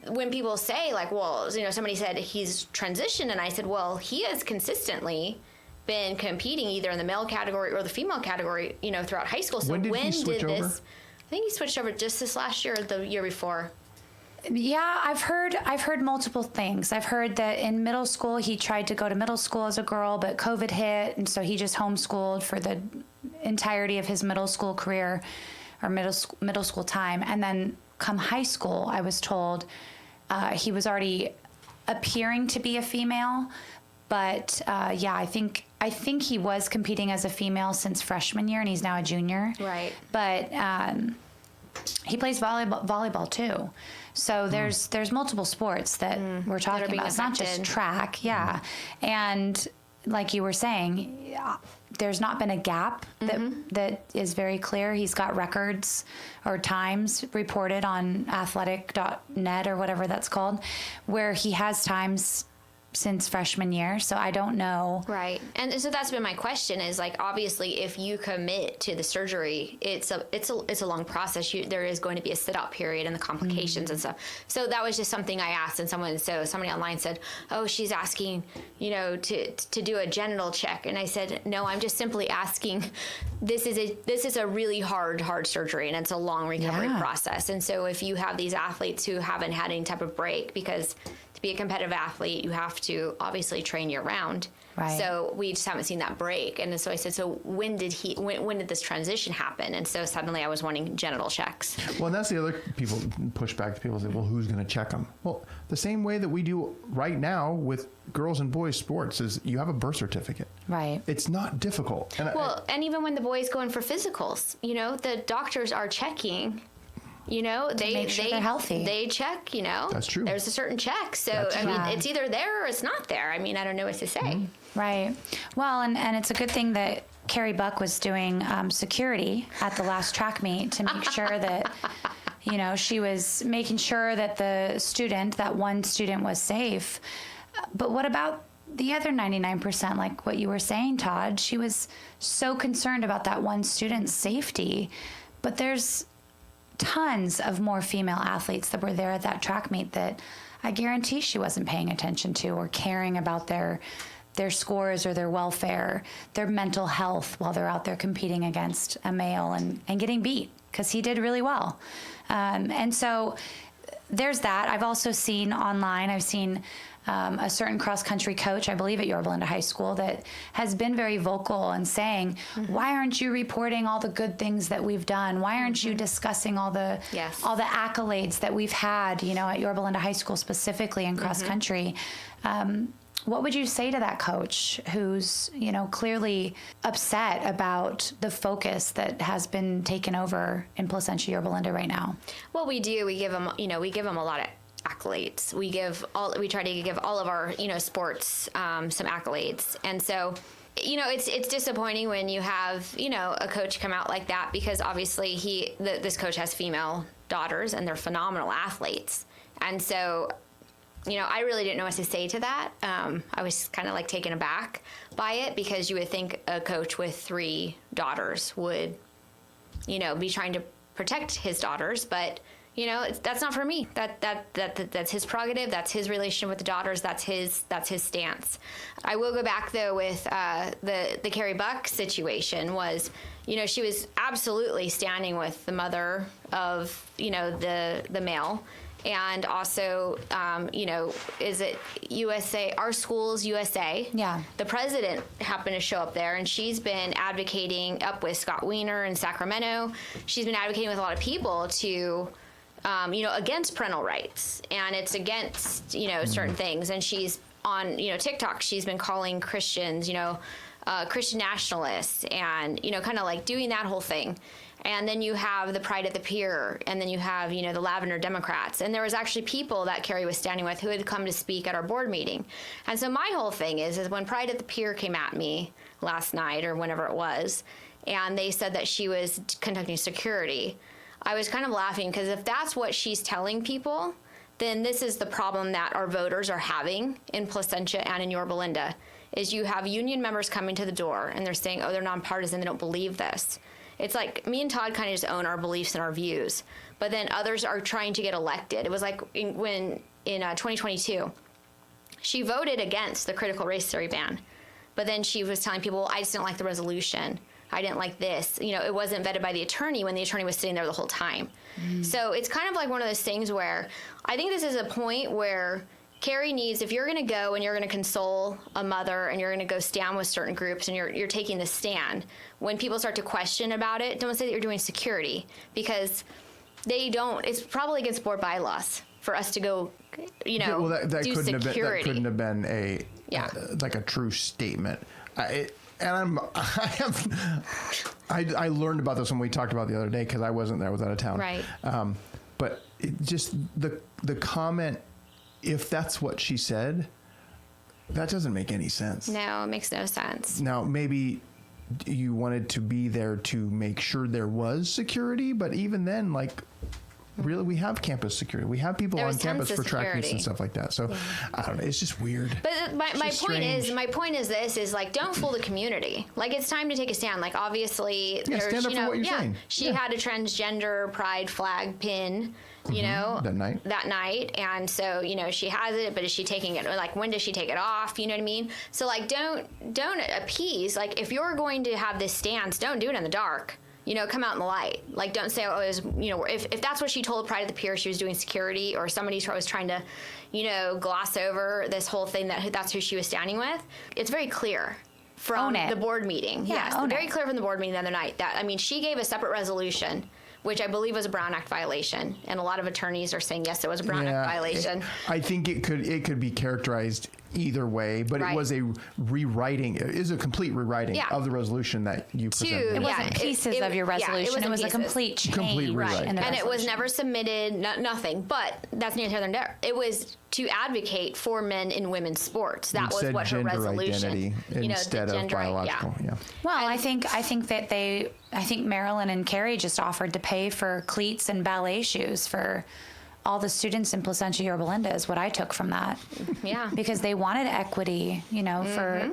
when people say like, well, you know, somebody said he's transitioned, and I said, well, he has consistently been competing either in the male category or the female category, you know, throughout high school. So when did he switch over? I think he switched over just this last year or the year before. yeah, I've heard multiple things. I've heard that in middle school, he tried to go to middle school as a girl, but COVID hit. And so he just homeschooled for the entirety of his middle school career or middle school time. And then come high school, I was told he was already appearing to be a female. But yeah, I think he was competing as a female since freshman year, and he's now a junior. Right. But he plays volleyball too. So there's multiple sports that we're talking about. It's not just track. Yeah. And like you were saying, there's not been a gap that is very clear. He's got records or times reported on athletic.net or whatever that's called, where he has times since freshman year. So I don't know. Right. And so that's been my question is like, obviously if you commit to the surgery, it's a long process. There is going to be a sit out period and the complications and stuff. So that was just something I asked, and somebody online said, oh, she's asking, you know, to do a genital check. And I said, no, I'm just simply asking, this is a really hard surgery, and it's a long recovery process. And so if you have these athletes who haven't had any type of break, because to be a competitive athlete, you have to obviously train year round. Right. So we just haven't seen that break. And so I said, so when did this transition happen? And so suddenly I was wanting genital checks. Well, and that's the other people push back to people say, well, who's going to check them? Well, the same way that we do right now with girls and boys sports is you have a birth certificate. Right. It's not difficult. And And even when the boys go in for physicals, you know, the doctors are checking. You know, they make sure they're healthy. They check, you know. That's true. There's a certain check. So, That's I mean, true. it's either there or it's not there. I mean, I don't know what to say. Right. Well, and it's a good thing that Carrie Buck was doing security at the last track meet to make sure that, you know, she was making sure that that one student was safe. But what about the other 99%, like what you were saying, Todd, she was so concerned about that one student's safety. But there's tons of more female athletes that were there at that track meet that I guarantee she wasn't paying attention to or caring about their scores or their welfare, their mental health while they're out there competing against a male and getting beat because he did really well. And so there's that. I've also seen online, I've seen a certain cross-country coach, I believe at Yorba Linda High School, that has been very vocal and saying, why aren't you reporting all the good things that we've done? Why aren't you discussing all the accolades that we've had, you know, at Yorba Linda High School specifically in cross-country? What would you say to that coach who's, you know, clearly upset about the focus that has been taken over in Placentia Yorba Linda right now? Well, we do. We give them, you know, we give them a lot of accolades. We try to give all of our, you know, sports some accolades. And so, you know, it's disappointing when you have, you know, a coach come out like that, because obviously this coach has female daughters and they're phenomenal athletes. And so, you know, I really didn't know what to say to that. I was kind of like taken aback by it, because you would think a coach with 3 daughters would, you know, be trying to protect his daughters, but you know, that's not for me. That's his prerogative. That's his relationship with the daughters. That's his stance. I will go back though with the Carrie Buck situation. Was, you know, she was absolutely standing with the mother of, you know, the male. And also, you know, is it USA, Our Schools USA? Yeah. The president happened to show up there, and she's been advocating up with Scott Wiener in Sacramento. She's been advocating with a lot of people to, you know, against parental rights, and it's against, you know, certain things. And she's on, you know, TikTok, she's been calling Christians, you know, Christian nationalists, and, you know, kind of like doing that whole thing. And then you have the Pride at the Pier, and then you have, you know, the Lavender Democrats. And there was actually people that Carrie was standing with who had come to speak at our board meeting. And so my whole thing is when Pride at the Pier came at me last night or whenever it was, and they said that she was conducting security, I was kind of laughing, because if that's what she's telling people, then this is the problem that our voters are having in Placentia and in Yorba Linda, is you have union members coming to the door and they're saying, oh, they're nonpartisan, they don't believe this. It's like me and Todd kind of just own our beliefs and our views, but then others are trying to get elected. It was like when in 2022, she voted against the critical race theory ban, but then she was telling people, I just didn't like the resolution. I didn't like this. You know, it wasn't vetted by the attorney when the attorney was sitting there the whole time. So it's kind of like one of those things where I think this is a point where Carrie needs, if you're going to go and you're going to console a mother and you're going to go stand with certain groups and you're taking the stand, when people start to question about it, don't say that you're doing security, because they don't. It's probably against board bylaws for us to go, you know, well, that do couldn't security. That couldn't have been a like a true statement. I learned about this when we talked about it the other day, because I wasn't there, I was out of town. Right. But just the comment, if that's what she said, that doesn't make any sense. No, it makes no sense. Now, maybe you wanted to be there to make sure there was security, but even then, like, really, we have campus security. We have people on campus for track meets and stuff like that. So I don't know. It's just weird. But my point is this is like, don't fool the community. Like, it's time to take a stand. Like, obviously, stand up for what you're saying. She had a transgender pride flag pin, you know, that night. And so, you know, she has it, but is she taking it? Or like, when does she take it off? You know what I mean? So like, don't appease. Like, if you're going to have this stance, don't do it in the dark. You know, come out in the light. Like, don't say, oh, it was, you know, if that's what she told Pride at the Pier, she was doing security, or somebody was trying to, you know, gloss over this whole thing that's who she was standing with. It's very clear from the board meeting. Yeah, yes, very clear from the board meeting the other night that, I mean, she gave a separate resolution, which I believe was a Brown Act violation. And a lot of attorneys are saying, yes, it was a Brown Act violation. I think it could be characterized either way, but it was a rewriting. It is a complete rewriting of the resolution that you presented. It wasn't pieces of your resolution. It was a complete change. Complete rewrite. And it was never submitted, nothing. But that's neither here nor there. It was to advocate for men in women's sports. That was what her resolution. Identity instead of biological. Well, I think Marilyn and Carrie just offered to pay for cleats and ballet shoes for all the students in Placentia Yorba Linda is what I took from that. Yeah. Because they wanted equity, you know,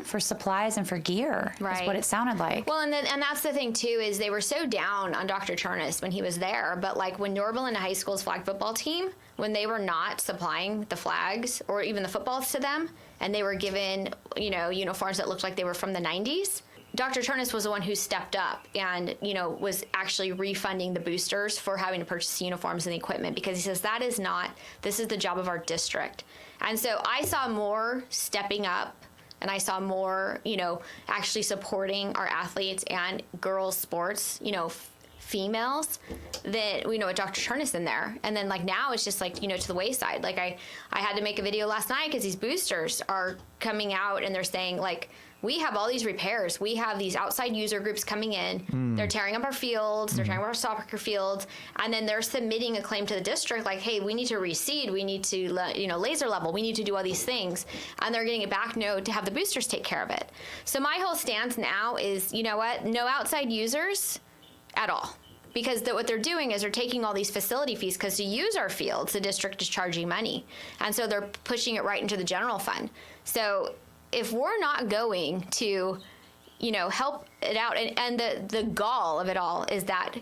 for supplies and for gear. Right. Is what it sounded like. Well, and that's the thing too, is they were so down on Dr. Chernus when he was there, but like when Yorba Linda High School's flag football team, when they were not supplying the flags or even the footballs to them, and they were given, you know, uniforms that looked like they were from the 90s, Dr. Chernus was the one who stepped up and, you know, was actually refunding the boosters for having to purchase uniforms and the equipment, because he says this is the job of our district. And so I saw more stepping up, and I saw more, you know, actually supporting our athletes and girls sports, you know, females, that we know with Dr. Chernus in there. And then like now it's just like, you know, to the wayside. Like I had to make a video last night because these boosters are coming out and they're saying like, we have all these repairs. We have these outside user groups coming in. They're tearing up our fields. They're tearing up our soccer fields. And then they're submitting a claim to the district like, hey, we need to reseed. We need to, you know, laser level. We need to do all these things. And they're getting it back to have the boosters take care of it. So my whole stance now is, you know what? No outside users at all. Because what they're doing is they're taking all these facility fees, because to use our fields, the district is charging money. And so they're pushing it right into the general fund. So if we're not going to, you know, help it out, and the gall of it all is that,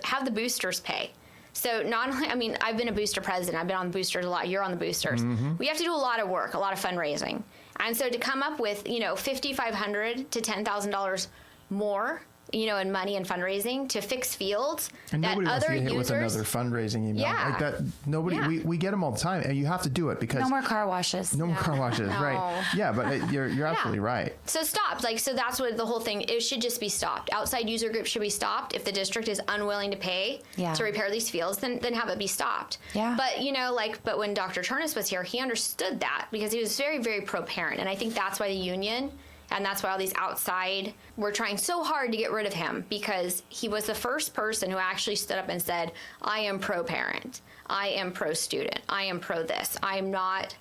have the boosters pay. So not only, I mean, I've been a booster president. I've been on the boosters a lot. You're on the boosters. We have to do a lot of work, a lot of fundraising. And so to come up with, you know, $5,500 to $10,000 more, you know, in money and fundraising to fix fields and that nobody wants other to get hit users with another fundraising email like that. Nobody, we get them all the time, and you have to do it because no more car washes. No more car washes, right? Yeah, but you're absolutely right. So stop. Like, so that's what the whole thing, it should just be stopped. Outside user groups should be stopped. If the district is unwilling to pay to repair these fields, then have it be stopped. Yeah. But, you know, but when Dr. Chernus was here, he understood that because he was very, very pro-parent. And I think that's why the union, and that's why all these outside were trying so hard to get rid of him, because he was the first person who actually stood up and said, I am pro-parent. I am pro-student. I am pro-this. I am not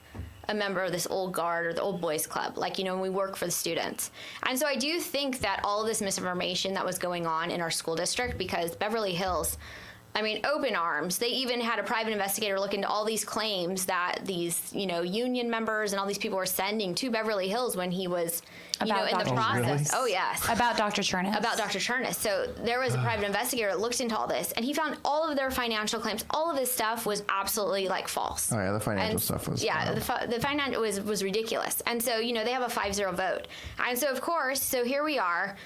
a member of this old guard or the old boys club. Like, you know, we work for the students. And so I do think that all of this misinformation that was going on in our school district, because Beverly Hills, I mean, open arms. They even had a private investigator look into all these claims that these, you know, union members and all these people were sending to Beverly Hills when he was, you know, in the process. Oh, yes. About Dr. Chernus. About Dr. Chernus. So there was a private investigator that looked into all this, and he found all of their financial claims. All of this stuff was absolutely like false. Oh yeah, the financial stuff was. Yeah, the financial was ridiculous. And so, you know, they have a 5-0 vote. And so, of course, so here we are.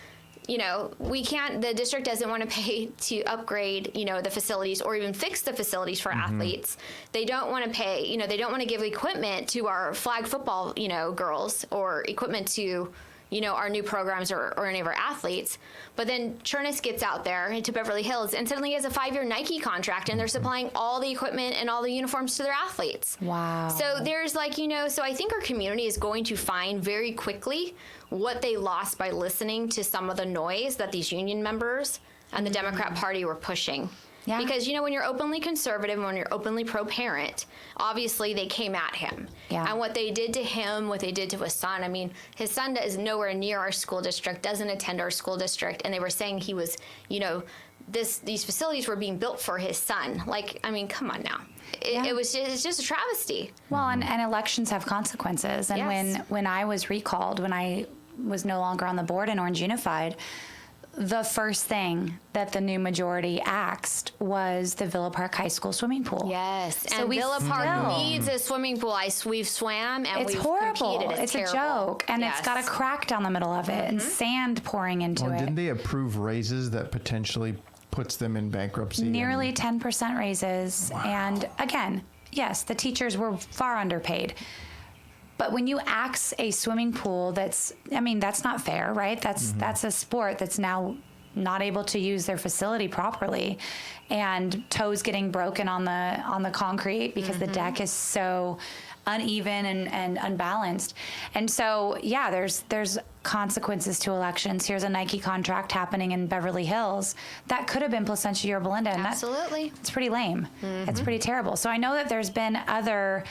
You know, the district doesn't want to pay to upgrade, you know, the facilities or even fix the facilities for athletes. They don't want to pay, you know, they don't want to give equipment to our flag football, you know, girls, or equipment to, you know, our new programs or any of our athletes. But then Chernus gets out there into Beverly Hills and suddenly he has a 5-year Nike contract, and they're supplying all the equipment and all the uniforms to their athletes. Wow. So there's like, you know, so I think our community is going to find very quickly what they lost by listening to some of the noise that these union members and the Democrat Party were pushing. Yeah. Because, you know, when you're openly conservative and when you're openly pro-parent, obviously they came at him. Yeah. And what they did to him, what they did to his son, I mean, his son is nowhere near our school district, doesn't attend our school district, and they were saying he was, you know, these facilities were being built for his son. Like, I mean, come on now. It's just a travesty. Well, and elections have consequences. And Yes. when I was recalled, when I was no longer on the board in Orange Unified, the first thing that the new majority axed was the Villa Park High School swimming pool. Yes, So and we Villa Park still- needs a swimming pool. We've swam and It's we've horrible. competed. It's terrible. a joke, and it's got a crack down the middle of it and sand pouring into Well, it. didn't they approve raises that potentially puts them in bankruptcy? Nearly 10% raises. Wow. And again, yes, the teachers were far underpaid. But when you axe a swimming pool, that's not fair, right? That's a sport that's now not able to use their facility properly, and toes getting broken on the concrete because the deck is so uneven and unbalanced. And so, yeah, there's consequences to elections. Here's a Nike contract happening in Beverly Hills that could have been Placentia Yorba Linda. And Absolutely. it's pretty lame. It's pretty terrible. So I know that there's been other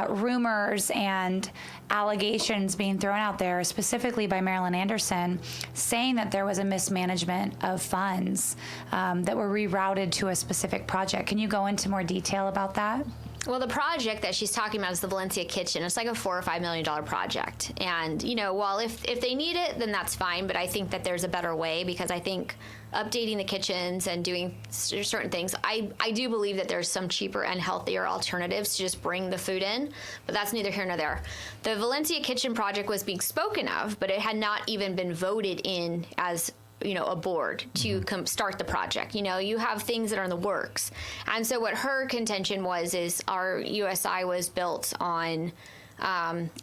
rumors and allegations being thrown out there, specifically by Marilyn Anderson, saying that there was a mismanagement of funds that were rerouted to a specific project. Can you go into more detail about that? Well, the project that she's talking about is the Valencia Kitchen. It's like a $4 or $5 million project. And, while if they need it, then that's fine. But I think that there's a better way, because I think updating the kitchens and doing certain things, I do believe that there's some cheaper and healthier alternatives to just bring the food in. But that's neither here nor there. The Valencia Kitchen project was being spoken of, but it had not even been voted in as a board to start the project. You have things that are in the works. And so what her contention is our USI was built on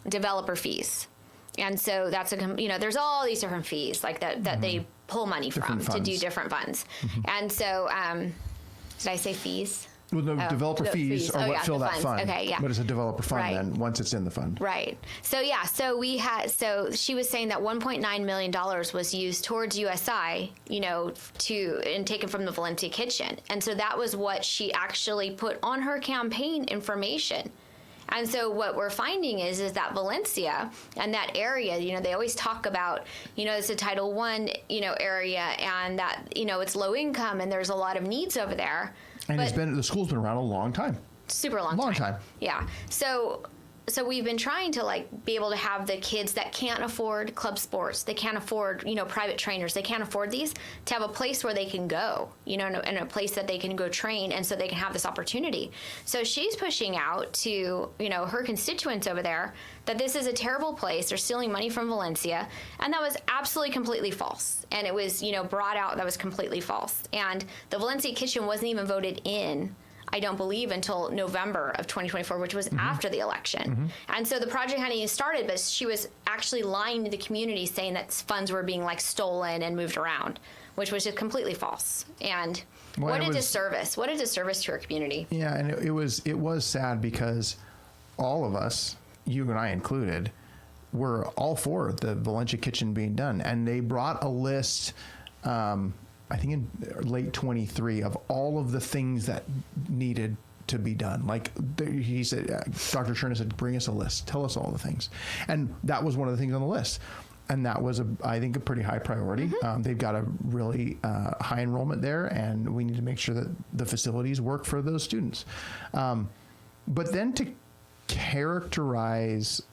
developer fees. And so that's there's all these different fees like that they pull money from to do different funds. And so, did I say fees? Well, the developer fees are what fill that funds. fund. Okay, yeah. But it's a developer fund then once it's in the fund. Right. So so she was saying that $1.9 million was used towards USI, and taken from the Valencia Kitchen. And so that was what she actually put on her campaign information. And so what we're finding is that Valencia and that area, they always talk about, it's a Title I, area, and that, it's low income and there's a lot of needs over there. And the school's been around a long time. Super long time. Yeah. So we've been trying to be able to have the kids that can't afford club sports, they can't afford, private trainers, they can't afford these, to have a place where they can go, and a place that they can go train, and so they can have this opportunity. So she's pushing out to, her constituents over there that this is a terrible place. They're stealing money from Valencia. And that was absolutely completely false. And it was, brought out that was completely false. And the Valencia Kitchen wasn't even voted in, I don't believe, until November of 2024, which was after the election. And so the project hadn't even started, but she was actually lying to the community, saying that funds were being stolen and moved around, which was just completely false. And what a disservice to her community. Yeah, and it was sad because all of us, you and I included, were all for the Valencia Kitchen being done. And they brought a list, I think in late 23, of all of the things that needed to be done. He said, Dr. Cherna said, bring us a list. Tell us all the things. And that was one of the things on the list. And that was, I think, a pretty high priority. They've got a really high enrollment there, and we need to make sure that the facilities work for those students. But then to characterize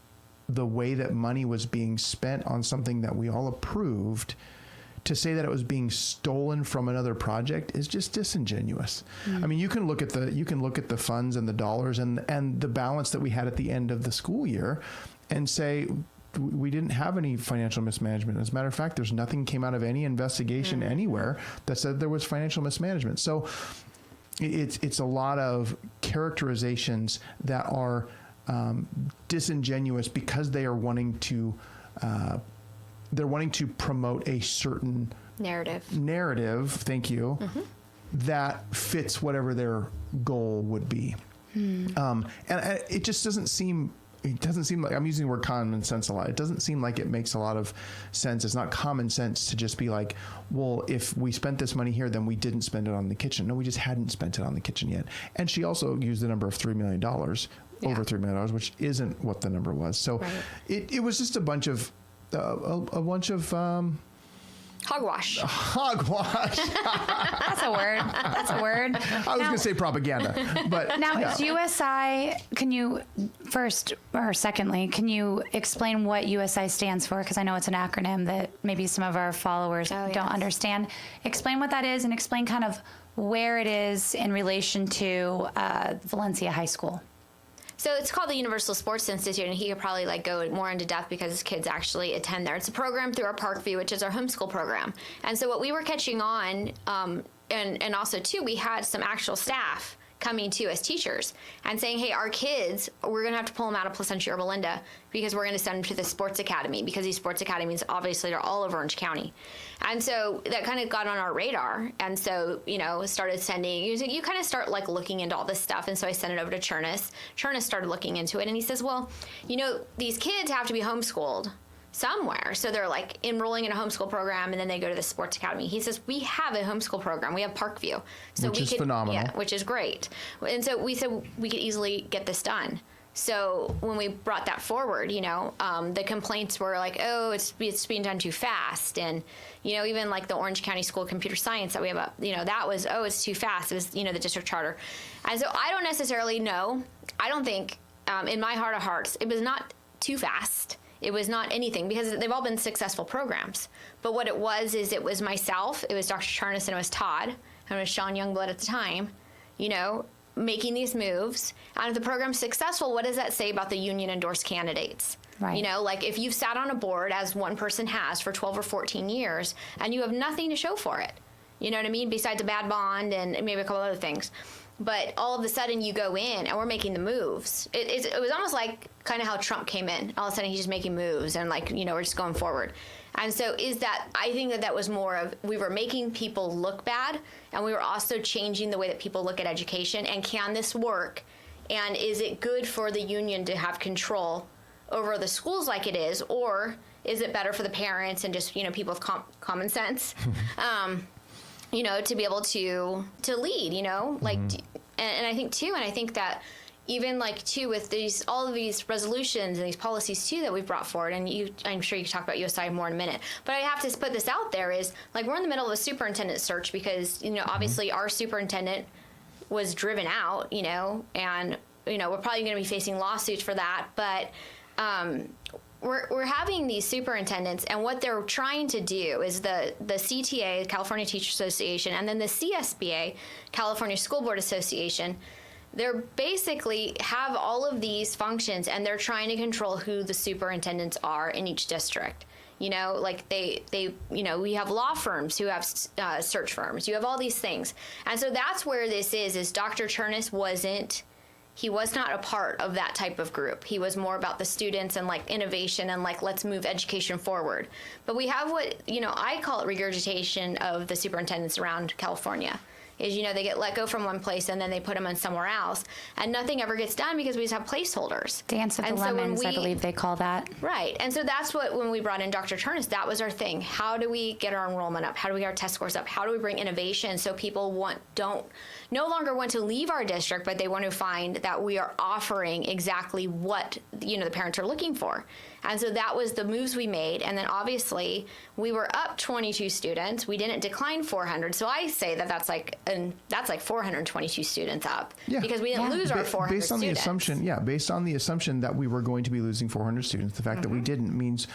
the way that money was being spent on something that we all approved, to say that it was being stolen from another project is just disingenuous. I mean, you can look at the funds and the dollars and the balance that we had at the end of the school year and say we didn't have any financial mismanagement. As a matter of fact, there's nothing came out of any investigation anywhere that said there was financial mismanagement. So it's a lot of characterizations that are disingenuous because they are wanting to promote a certain narrative, thank you, that fits whatever their goal would be. And it just doesn't seem like, I'm using the word common sense a lot. It doesn't seem like it makes a lot of sense. It's not common sense to just be like, well, if we spent this money here, then we didn't spend it on the kitchen. No, we just hadn't spent it on the kitchen yet. And she also used the number of $3 million, over $3 million, which isn't what the number was. So it was just a bunch of hogwash. That's a word. I was going to say propaganda, but now is USI, can you secondly, can you explain what USI stands for? Because I know it's an acronym that maybe some of our followers don't understand. Explain what that is and explain kind of where it is in relation to Valencia High School. So it's called the Universal Sports Institute, and he could probably go more into depth because his kids actually attend there. It's a program through our Parkview, which is our homeschool program. And so what we were catching on, and also too, we had some actual staff coming to as teachers and saying, hey, our kids, we're going to have to pull them out of Placentia or Belinda because we're going to send them to the sports academy, because these sports academies obviously are all over Orange County. And so that kind of got on our radar. And so, started sending, you kind of start looking into all this stuff. And so I sent it over to Chernis. Chernis started looking into it, and he says, well, these kids have to be homeschooled somewhere. So they're enrolling in a homeschool program, and then they go to the sports academy. He says, we have a homeschool program. We have Parkview. So which is phenomenal. Yeah, which is great. And so we said we could easily get this done. So when we brought that forward, the complaints were like, oh, it's being done too fast. And, even like the Orange County School of Computer Science that we have up, that was, oh, it's too fast. It was, the district charter. And so I don't necessarily know. I don't think in my heart of hearts, it was not too fast. It was not anything, because they've all been successful programs. But what it was is it was myself, it was Dr. Charnas, and it was Todd, and it was Sean Youngblood at the time, making these moves. And if the program's successful, what does that say about the union endorsed candidates? Right. Like if you've sat on a board, as one person has for 12 or 14 years, and you have nothing to show for it, you know what I mean? Besides a bad bond and maybe a couple other things. But all of a sudden you go in and we're making the moves. It was almost like kind of how Trump came in. All of a sudden he's just making moves and we're just going forward. And so I think that was more of, we were making people look bad, and we were also changing the way that people look at education. And can this work? And is it good for the union to have control over the schools like it is? Or is it better for the parents and just, people with common sense? To be able to lead, and I think too, and I think that even too with all of these resolutions and these policies too that we've brought forward, and I'm sure you can talk about USI more in a minute, but I have to put this out there is we're in the middle of a superintendent search because, obviously our superintendent was driven out, and, we're probably going to be facing lawsuits for that, but, we're having these superintendents, and what they're trying to do is the CTA, California Teachers Association, and then the CSBA, California School Board Association, they're basically have all of these functions, and they're trying to control who the superintendents are in each district. We have law firms who have search firms. You have all these things. And so that's where this is Dr. Charnas he was not a part of that type of group. He was more about the students and innovation and let's move education forward. But we have what, I call it regurgitation of the superintendents around California. Is, they get let go from one place and then they put them in somewhere else, and nothing ever gets done because we just have placeholders. Dance of the lemons, I believe they call that. Right. And so that's when we brought in Dr. Charnas, that was our thing. How do we get our enrollment up? How do we get our test scores up? How do we bring innovation so people no longer want to leave our district, but they want to find that we are offering exactly what, the parents are looking for. And so that was the moves we made. And then obviously we were up 22 students. We didn't decline 400. So I say that's 422 students up, because we didn't lose our 400 based on students. Based on the assumption that we were going to be losing 400 students. The fact that we didn't means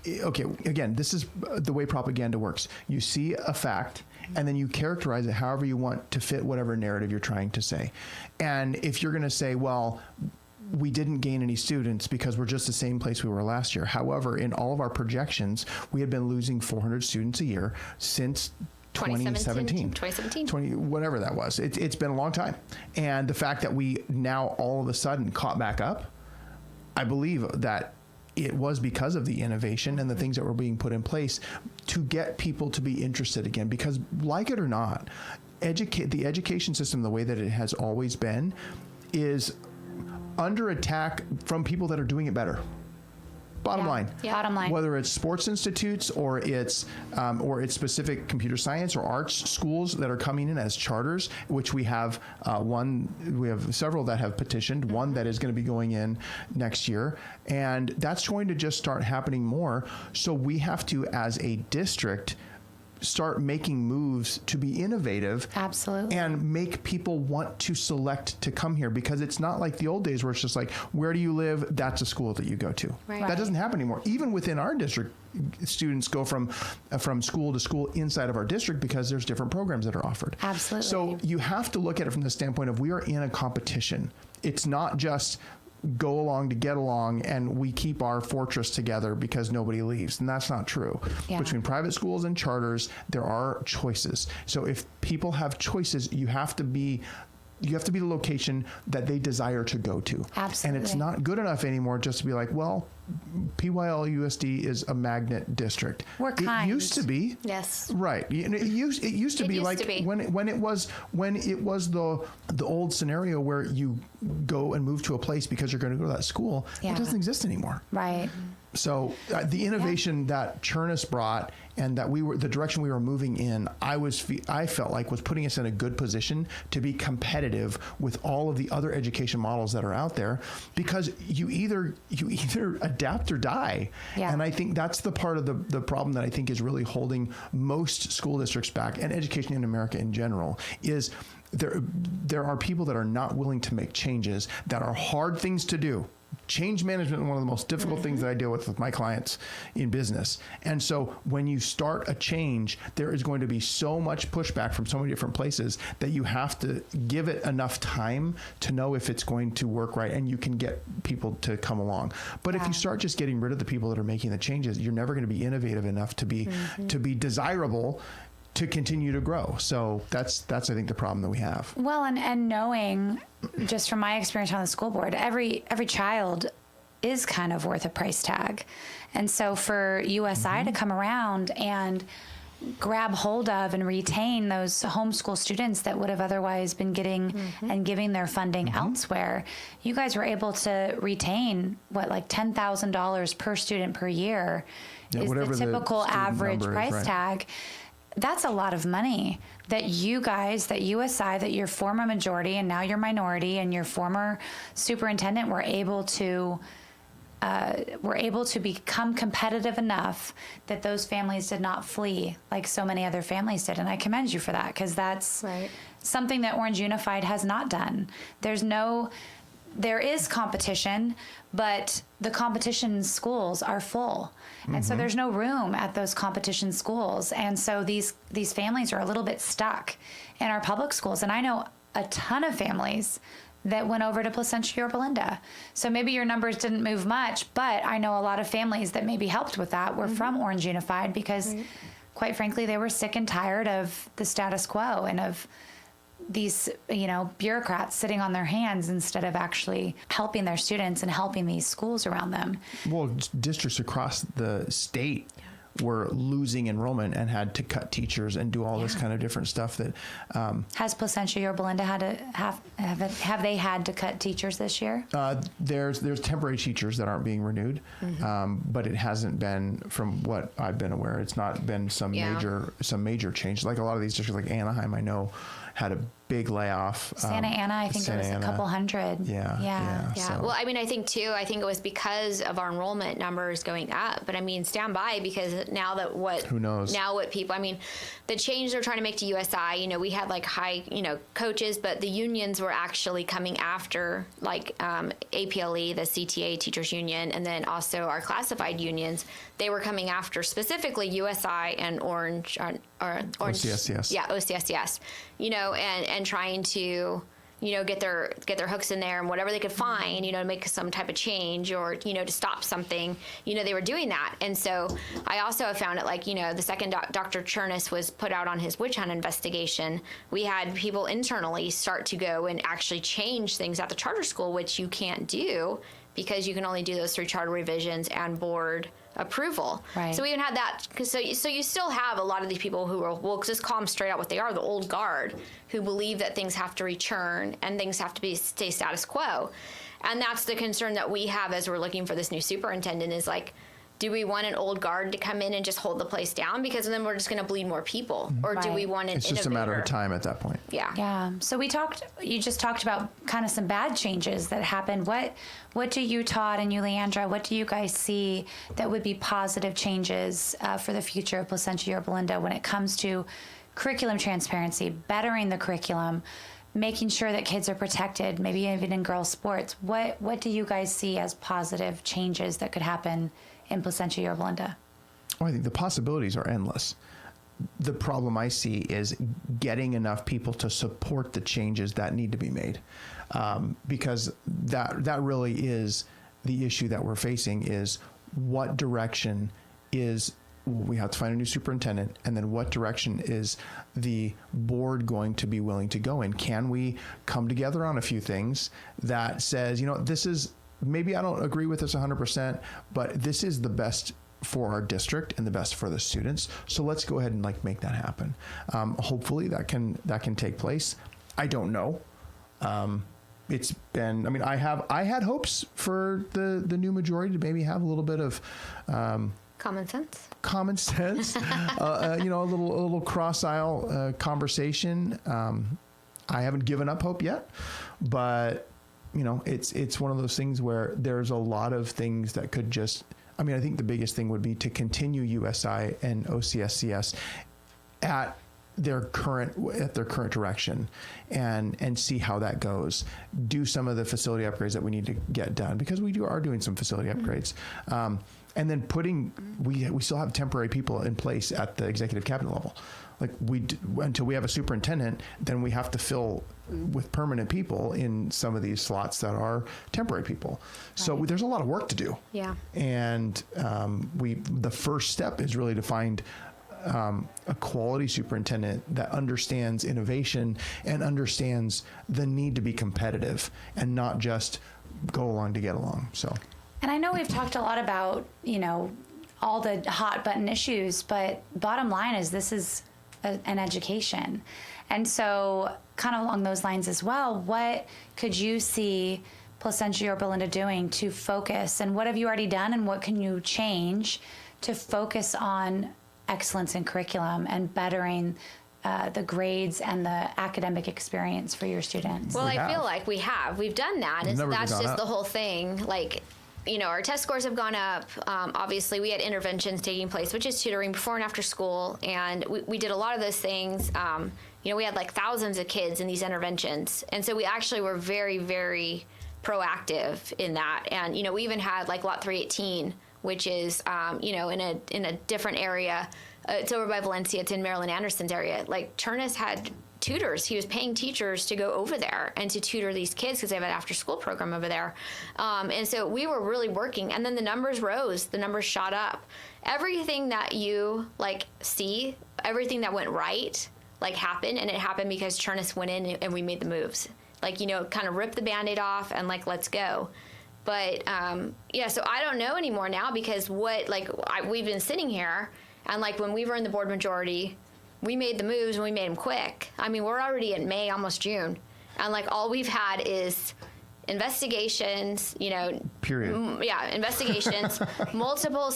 again, this is the way propaganda works. You see a fact, and then you characterize it however you want to fit whatever narrative you're trying to say. And if you're going to say, well, we didn't gain any students because we're just the same place we were last year. However, in all of our projections, we had been losing 400 students a year since 2017, whatever that was. It's been a long time. And the fact that we now all of a sudden caught back up, I believe that it was because of the innovation and the things that were being put in place to get people to be interested again. Because like it or not, the education system, the way that it has always been, is under attack from people that are doing it better. Bottom line. Yeah. Bottom line. Whether it's sports institutes or it's specific computer science or arts schools that are coming in as charters, which we have we have several that have petitioned, one that is going to be going in next year, and that's going to just start happening more. So we have to, as a district, start making moves to be innovative. Absolutely. And make people want to select to come here, because it's not like the old days where it's just like, where do you live? That's a school that you go to. Right. That doesn't happen anymore. Even within our district, students go from school to school inside of our district because there's different programs that are offered. Absolutely. So you have to look at it from the standpoint of, we are in a competition. It's not just go along to get along and we keep our fortress together because nobody leaves. And that's not true. Yeah. Between private schools and charters, there are choices. So if people have choices, you have to be the location that they desire to go to. Absolutely. And it's not good enough anymore just to be like, well, PYLUSD is a magnet district. We're kind. It used to be. Yes. Right. It used to be when it was the old scenario where you go and move to a place because you're going to go to that school. Yeah. It doesn't exist anymore. Right. So the innovation that Chernus brought and that the direction we were moving in, I felt like was putting us in a good position to be competitive with all of the other education models that are out there, because you either adapt or die. Yeah. And I think that's the part of the problem that I think is really holding most school districts back, and education in America in general, is there are people that are not willing to make changes that are hard things to do. Change management is one of the most difficult things that I deal with my clients in business. And so when you start a change, there is going to be so much pushback from so many different places that you have to give it enough time to know if it's going to work right, and you can get people to come along. But if you start just getting rid of the people that are making the changes, you're never going to be innovative enough to be desirable to continue to grow. So that's I think the problem that we have. Well, and knowing, just from my experience on the school board, every child is kind of worth a price tag. And so for USI to come around and grab hold of and retain those homeschool students that would have otherwise been getting and giving their funding elsewhere, you guys were able to retain like $10,000 per student per year is the typical average price tag. That's a lot of money that you guys, that USI, that your former majority and now your minority and your former superintendent were able to become competitive enough that those families did not flee like so many other families did. And I commend you for that, because that's something that Orange Unified has not done. There is competition, but the competition schools are full. And so there's no room at those competition schools. And so these families are a little bit stuck in our public schools. And I know a ton of families that went over to Placentia Yorba Linda. So maybe your numbers didn't move much, but I know a lot of families that maybe helped with that were from Orange Unified, because quite frankly, they were sick and tired of the status quo and of these, bureaucrats sitting on their hands instead of actually helping their students and helping these schools around them. Well, districts across the state were losing enrollment and had to cut teachers and do all this kind of different stuff that has Placentia Yorba Linda had to have they had to cut teachers this year? There's temporary teachers that aren't being renewed, but it hasn't been, from what I've been aware, it's not been some major change. Like a lot of these districts, like Anaheim, I know had a big layoff. Santa Ana, I think it was a couple hundred. Yeah. So. Well, I mean, I think it was because of our enrollment numbers going up. But I mean, stand by, because now that who knows? Now what people, I mean, the change they're trying to make to USI, we had like high, coaches, but the unions were actually coming after, like APLE, the CTA teachers union, and then also our classified unions. They were coming after specifically USI and Orange, or Orange, OCSCS. Yeah, OCSCS. And trying to, get their hooks in there and whatever they could find, to make some type of change or, to stop something, they were doing that. And so I also have found it like, the second Dr. Chernus was put out on his witch hunt investigation, we had people internally start to go and actually change things at the charter school, which you can't do because you can only do those through charter revisions and board approval. Right. So we even had that. So you still have a lot of these people who are, we'll just call them straight out what they are, the old guard, who believe that things have to return and things have to stay status quo. And that's the concern that we have as we're looking for this new superintendent, is like, do we want an old guard to come in and just hold the place down, because then we're just going to bleed more people? Or do we want an It's just innovator? a matter of time at that point. Yeah. So you just talked about kind of some bad changes that happened. What do you, Todd, and you, Leandra, what do you guys see that would be positive changes for the future of Placentia Yorba Linda when it comes to curriculum transparency, bettering the curriculum, making sure that kids are protected, maybe even in girls' sports? What do you guys see as positive changes that could happen in Placentia Yorba Linda? Well, I think the possibilities are endless. The problem I see is getting enough people to support the changes that need to be made, because that really is the issue that we're facing, is what direction is, we have to find a new superintendent, and then what direction is the board going to be willing to go in? Can we come together on a few things that says, this is, maybe I don't agree with this 100%, but this is the best for our district and the best for the students. So let's go ahead and make that happen. Hopefully that can take place. I don't know. it's been, I mean, I had hopes for the new majority to maybe have a little bit of, Common sense. a little cross aisle conversation. I haven't given up hope yet, but it's one of those things where there's a lot of things that could just, I mean, I think the biggest thing would be to continue USI and OCSCS at their current direction and see how that goes. Do some of the facility upgrades that we need to get done, because we are doing some facility upgrades. And then we still have temporary people in place at the executive cabinet level. Like until we have a superintendent, then we have to fill with permanent people in some of these slots that are temporary people. So there's a lot of work to do. Yeah. And the first step is really to find a quality superintendent that understands innovation and understands the need to be competitive and not just go along to get along. So. And I know we've talked a lot about, all the hot button issues, but bottom line is this is an education. And so kind of along those lines as well, what could you see Placentia or Belinda doing to focus, and what have you already done and what can you change to focus on excellence in curriculum and bettering the grades and the academic experience for your students? Well, I feel like we've done that. That's just the whole thing. Like, our test scores have gone up. Obviously, we had interventions taking place, which is tutoring before and after school. And we did a lot of those things. We had like thousands of kids in these interventions. And so we actually were very, very proactive in that. And, we even had like Lot 318, which is, in a different area. It's over by Valencia. It's in Marilyn Anderson's area. Like, Turnus had tutors. He was paying teachers to go over there and to tutor these kids because they have an after-school program over there. And so we were really working. And then the numbers rose. The numbers shot up. Everything that you, see, everything that went right, happened. And it happened because Turnus went in and we made the moves. Kind of ripped the Band-Aid off and, let's go. But, so I don't know anymore now because we've been sitting here and, when we were in the board majority, we made the moves and we made them quick. I mean, we're already in May, almost June. And all we've had is investigations, Period. Investigations, multiple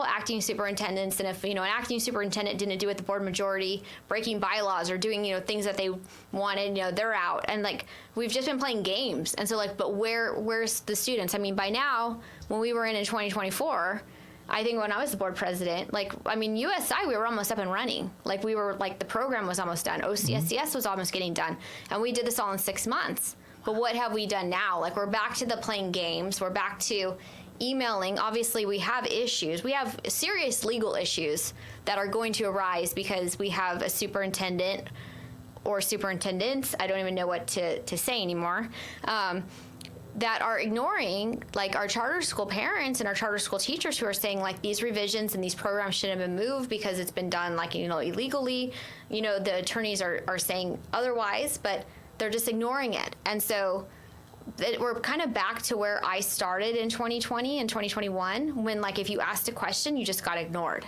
acting superintendents. And if, an acting superintendent didn't do it, the board majority, breaking bylaws or doing, things that they wanted, they're out. And we've just been playing games. And so but where's the students? I mean, by now, when we were in 2024, I think when I was the board president, USI, we were almost up and running. We were, the program was almost done. OCSCS was almost getting done. And we did this all in 6 months. But what have we done now? We're back to the playing games. We're back to emailing. Obviously, we have issues. We have serious legal issues that are going to arise because we have a superintendent or superintendents, I don't even know what to say anymore, that are ignoring our charter school parents and our charter school teachers who are saying these revisions and these programs shouldn't have been moved because it's been done illegally. The attorneys are saying otherwise, but they're just ignoring it. And so we're kind of back to where I started in 2020 and 2021 when if you asked a question, you just got ignored.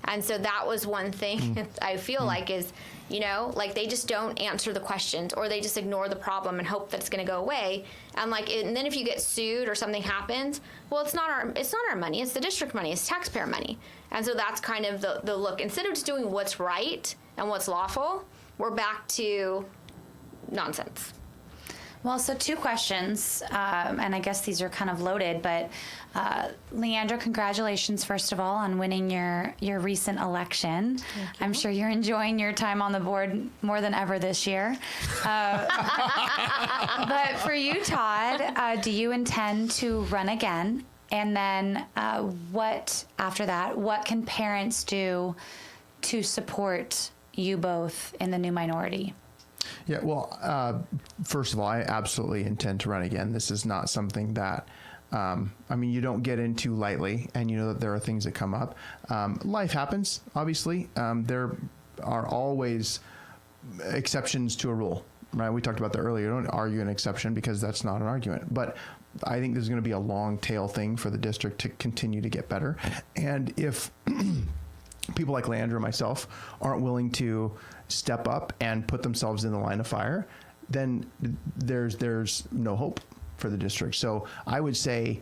And so that was one thing I feel is, they just don't answer the questions or they just ignore the problem and hope that it's going to go away. And and then if you get sued or something happens, well, it's not our money. It's the district money. It's taxpayer money. And so that's kind of the look. Instead of just doing what's right and what's lawful, we're back to nonsense. Well, so 2 questions, and I guess these are kind of loaded, but Leandra, congratulations, first of all, on winning your recent election. I'm sure you're enjoying your time on the board more than ever this year. But for you, Todd, do you intend to run again? And then what can parents do to support you both in the new minority? Yeah, well, first of all, I absolutely intend to run again. This is not something that, you don't get into lightly, and that there are things that come up. Life happens, obviously. There are always exceptions to a rule, right? We talked about that earlier. Don't argue an exception because that's not an argument. But I think there's going to be a long tail thing for the district to continue to get better. And if people like Leandra and myself aren't willing to step up and put themselves in the line of fire, then there's no hope for the district. So I would say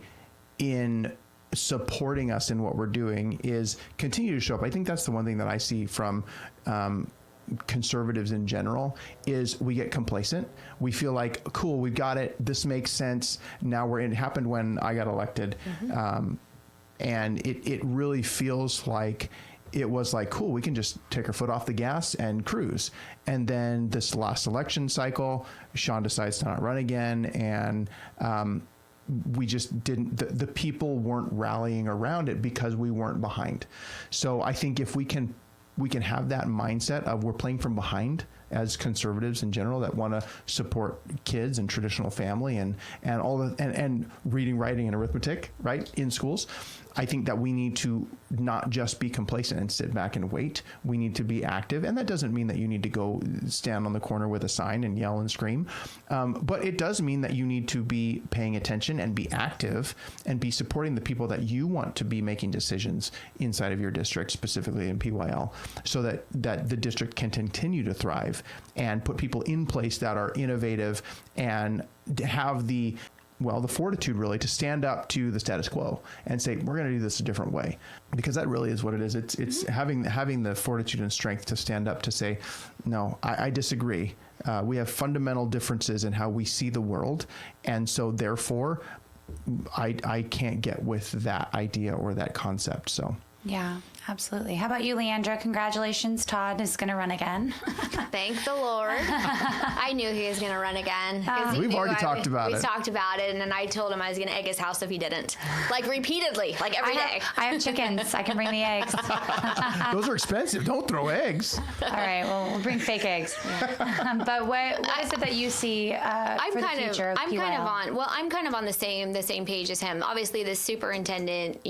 in supporting us in what we're doing is continue to show up. I think that's the one thing that I see from conservatives in general is we get complacent. We feel like, cool, we've got it. This makes sense. Now we're in. It happened when I got elected. And it really feels like it was like, cool, we can just take our foot off the gas and cruise. And then this last election cycle, Sean decides to not run again. And we just didn't, the people weren't rallying around it because we weren't behind. So I think if we can have that mindset of we're playing from behind as conservatives in general that want to support kids and traditional family and all the and reading, writing, and arithmetic, right, in schools. I think that we need to not just be complacent and sit back and wait. We need to be active. And that doesn't mean that you need to go stand on the corner with a sign and yell and scream. But it does mean that you need to be paying attention and be active and be supporting the people that you want to be making decisions inside of your district, specifically in PYL, so that the district can continue to thrive and put people in place that are innovative and have the fortitude really to stand up to the status quo and say, we're going to do this a different way, because that really is what it is. It's having the fortitude and strength to stand up to say, no, I disagree. We have fundamental differences in how we see the world. And so therefore I can't get with that idea or that concept. So. Yeah, absolutely. How about you, Leandra? Congratulations. Todd is going to run again. Thank the Lord. I knew he was going to run again. We've already talked about it. We talked about it, and then I told him I was going to egg his house if he didn't. Like, repeatedly, like every day. I have chickens. I can bring the eggs. Those are expensive. Don't throw eggs. All right, well, we'll bring fake eggs. But what is it that you see for the future of PYL? I'm kind of on the same page as him. Obviously, the superintendent,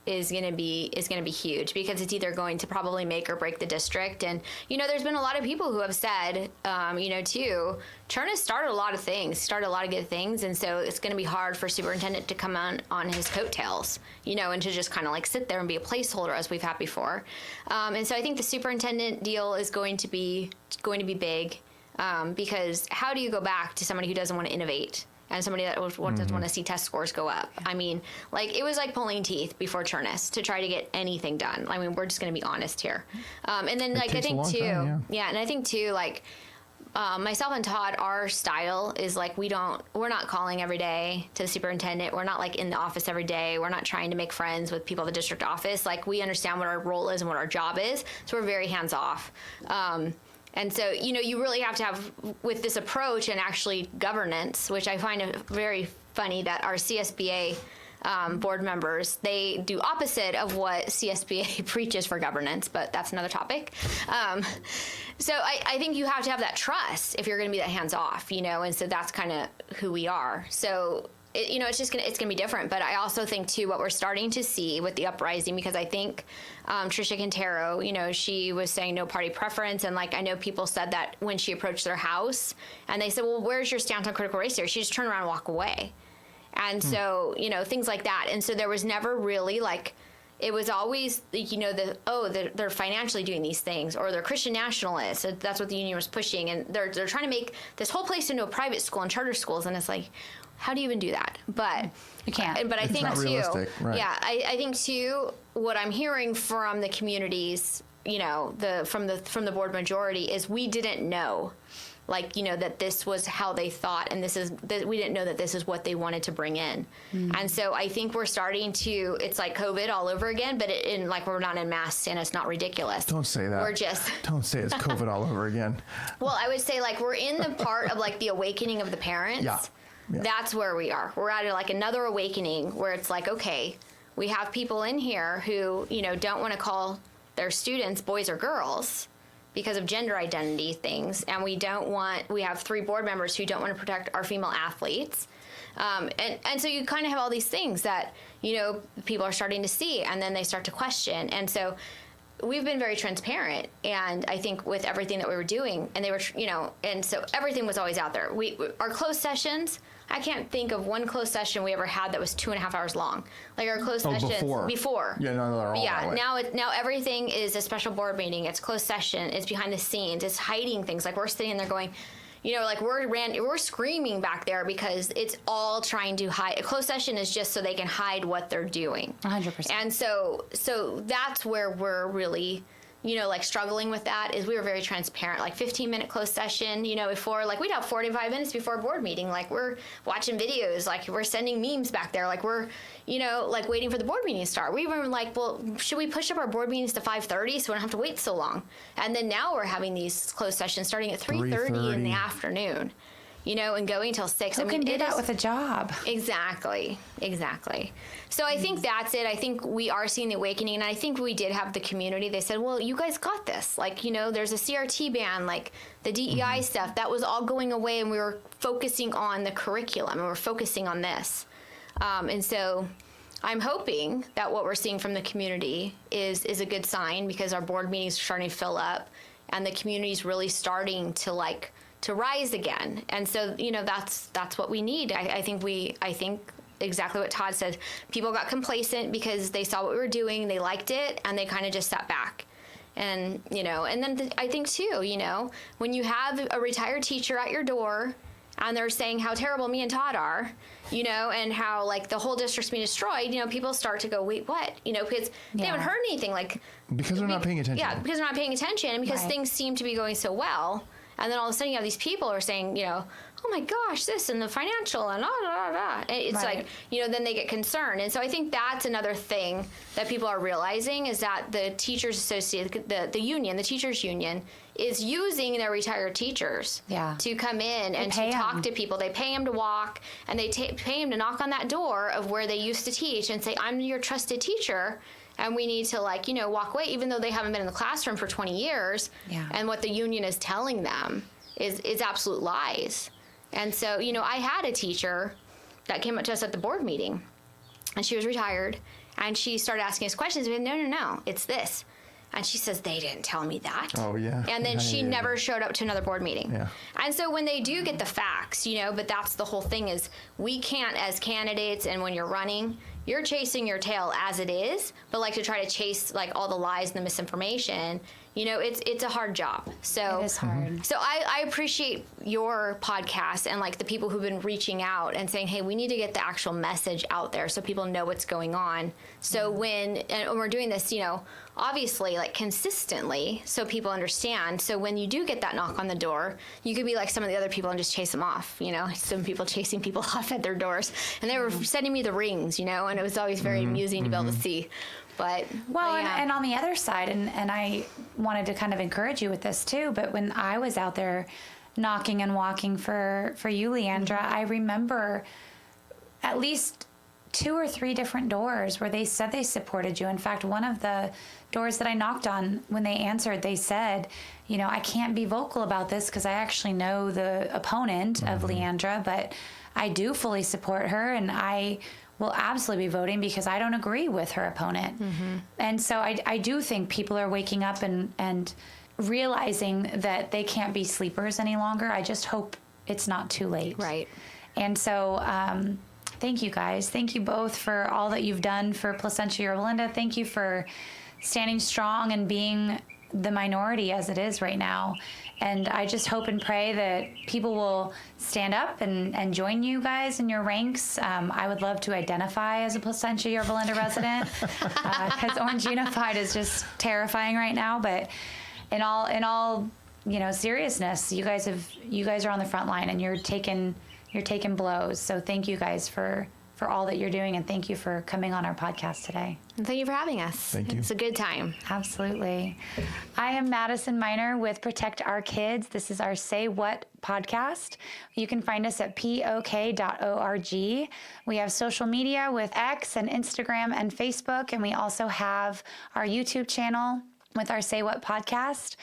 is going to be huge, because it's either going to probably make or break the district. And, there's been a lot of people who have said, too, Chernus started a lot of things, started a lot of good things. And so it's going to be hard for superintendent to come on his coattails, and to just kind of like sit there and be a placeholder as we've had before. And so I think the superintendent deal is going to be big, because how do you go back to somebody who doesn't want to innovate? And somebody that doesn't want to see test scores go up. I mean, like, it was like pulling teeth before Chernus to try to get anything done. I mean, we're just going to be honest here. And then, like, I think too, and I think too, like, myself and Todd, our style is like, we're not calling every day to the superintendent. We're not like in the office every day. We're not trying to make friends with people at the district office. Like, we understand what our role is and what our job is. So we're very hands off. And so, you really have to have, with this approach and actually governance, which I find it very funny that our CSBA board members, they do opposite of what CSBA preaches for governance, but that's another topic. So I think you have to have that trust if you're going to be that hands off, and so that's kind of who we are. So it's gonna be different. But I also think too, what we're starting to see with the uprising, because I think Tricia Quintero, she was saying no party preference, and like I know people said that when she approached their house, and they said, well, where's your stance on critical race theory? She just turned around and walked away, and so things like that. And so there was never really like. It was always, they're financially doing these things, or they're Christian nationalists. So that's what the union was pushing, and they're trying to make this whole place into a private school and charter schools, and it's like, how do you even do that? But you can't. But I think too, right. I think too, what I'm hearing from the communities, from the board majority, is we didn't know, that this was how they thought, and we didn't know that this is what they wanted to bring in. And so I think we're starting to, it's like COVID all over again, but we're not in masks and it's not ridiculous. Don't say that. Don't say it's COVID all over again. Well, I would say we're in the part of the awakening of the parents. Yeah. That's where we are. We're at another awakening where it's like, okay, we have people in here who, don't want to call their students boys or girls because of gender identity things. And we have 3 board members who don't want to protect our female athletes. And so you kind of have all these things that, people are starting to see, and then they start to question. And so we've been very transparent, and I think with everything that we were doing, and they were, and so everything was always out there. Our closed sessions, I can't think of one closed session we ever had that was 2.5 hours long. Like our closed sessions before. Yeah, no, they're all that way. Now everything is a special board meeting. It's closed session. It's behind the scenes. It's hiding things. Like we're sitting there going, like we're screaming back there because it's all trying to hide. A closed session is just so they can hide what they're doing. 100%. And so that's where we're really, like struggling with that is we were very transparent, like 15-minute closed session, before, like we'd have 45 minutes before a board meeting, like we're watching videos, like we're sending memes back there, like we're, like waiting for the board meeting to start. We were like, well, should we push up our board meetings to 5:30 so we don't have to wait so long? And then now we're having these closed sessions starting at 3:30 in the afternoon. And going till 6. Who can do that with a job? Exactly. So I think that's it. I think we are seeing the awakening, and I think we did have the community. They said, well, you guys got this. Like, there's a CRT ban, like the DEI stuff, that was all going away, and we were focusing on the curriculum, and we're focusing on this. And so I'm hoping that what we're seeing from the community is a good sign, because our board meetings are starting to fill up, and the community's really starting to rise again. And so, that's what we need. I think exactly what Todd said. People got complacent because they saw what we were doing, they liked it, and they kind of just sat back. And, and then I think too, when you have a retired teacher at your door and they're saying how terrible me and Todd are, and how like the whole district's being destroyed, people start to go, wait, what? Because they haven't heard anything, like because they're not paying attention. Yeah, because they're not paying attention, and because Right. things seem to be going so well. And then all of a sudden you have these people who are saying, oh my gosh, this and the financial and And it's Right. like, then they get concerned. And so I think that's another thing that people are realizing is that the Teachers Association, the union, the teachers union, is using their retired teachers to come in and to pay talk 'em. to people. They pay them to walk, and they pay them to knock on that door of where they used to teach and say, I'm your trusted teacher. And we need to walk away, even though they haven't been in the classroom for 20 years. Yeah. And what the union is telling them is absolute lies. And so, I had a teacher that came up to us at the board meeting, and she was retired, and she started asking us questions. We said, no, it's this. And she says, they didn't tell me that. Oh, yeah. And then she Yeah. never showed up to another board meeting. Yeah. And so when they do get the facts, but that's the whole thing is we can't, as candidates, and when you're running, you're chasing your tail as it is, but to try to chase all the lies and the misinformation, it's a hard job. So It is hard. So I appreciate your podcast and the people who've been reaching out and saying, hey, we need to get the actual message out there so people know what's going on. So when we're doing this, obviously consistently so people understand. So when you do get that knock on the door, you could be like some of the other people and just chase them off, some people chasing people off at their doors. And they were sending me the rings, and it was always very amusing to be able to see. But yeah. and on the other side, and I wanted to kind of encourage you with this too, but when I was out there knocking and walking for you, Leandra, I remember at least 2 or 3 different doors where they said they supported you. In fact, one of the doors that I knocked on, when they answered, they said, I can't be vocal about this because I actually know the opponent of Leandra, but I do fully support her, and I will absolutely be voting because I don't agree with her opponent. And so I do think people are waking up and realizing that they can't be sleepers any longer. I just hope it's not too late. Right. And so thank you guys. Thank you both for all that you've done for Placentia Yorba Linda. Thank you for standing strong and being the minority as it is right now. And I just hope and pray that people will stand up and join you guys in your ranks. I would love to identify as a Placentia Yorba Linda resident because Orange Unified is just terrifying right now. But in all seriousness, you guys are on the front line and you're taking blows. So thank you guys for all that you're doing, and thank you for coming on our podcast today. And thank you for having us. Thank you. It's a good time. Absolutely. I am Madison Miner with Protect Our Kids. This is our Say What podcast. You can find us at pok.org. We have social media with X and Instagram and Facebook, and we also have our YouTube channel with our Say What podcast.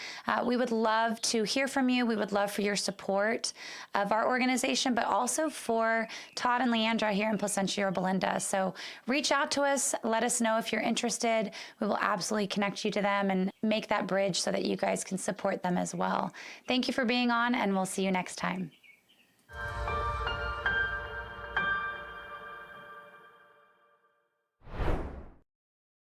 We would love to hear from you. We would love for your support of our organization, but also for Todd and Leandra here in Placentia Yorba Linda. So reach out to us. Let us know if you're interested. We will absolutely connect you to them and make that bridge so that you guys can support them as well. Thank you for being on, and we'll see you next time.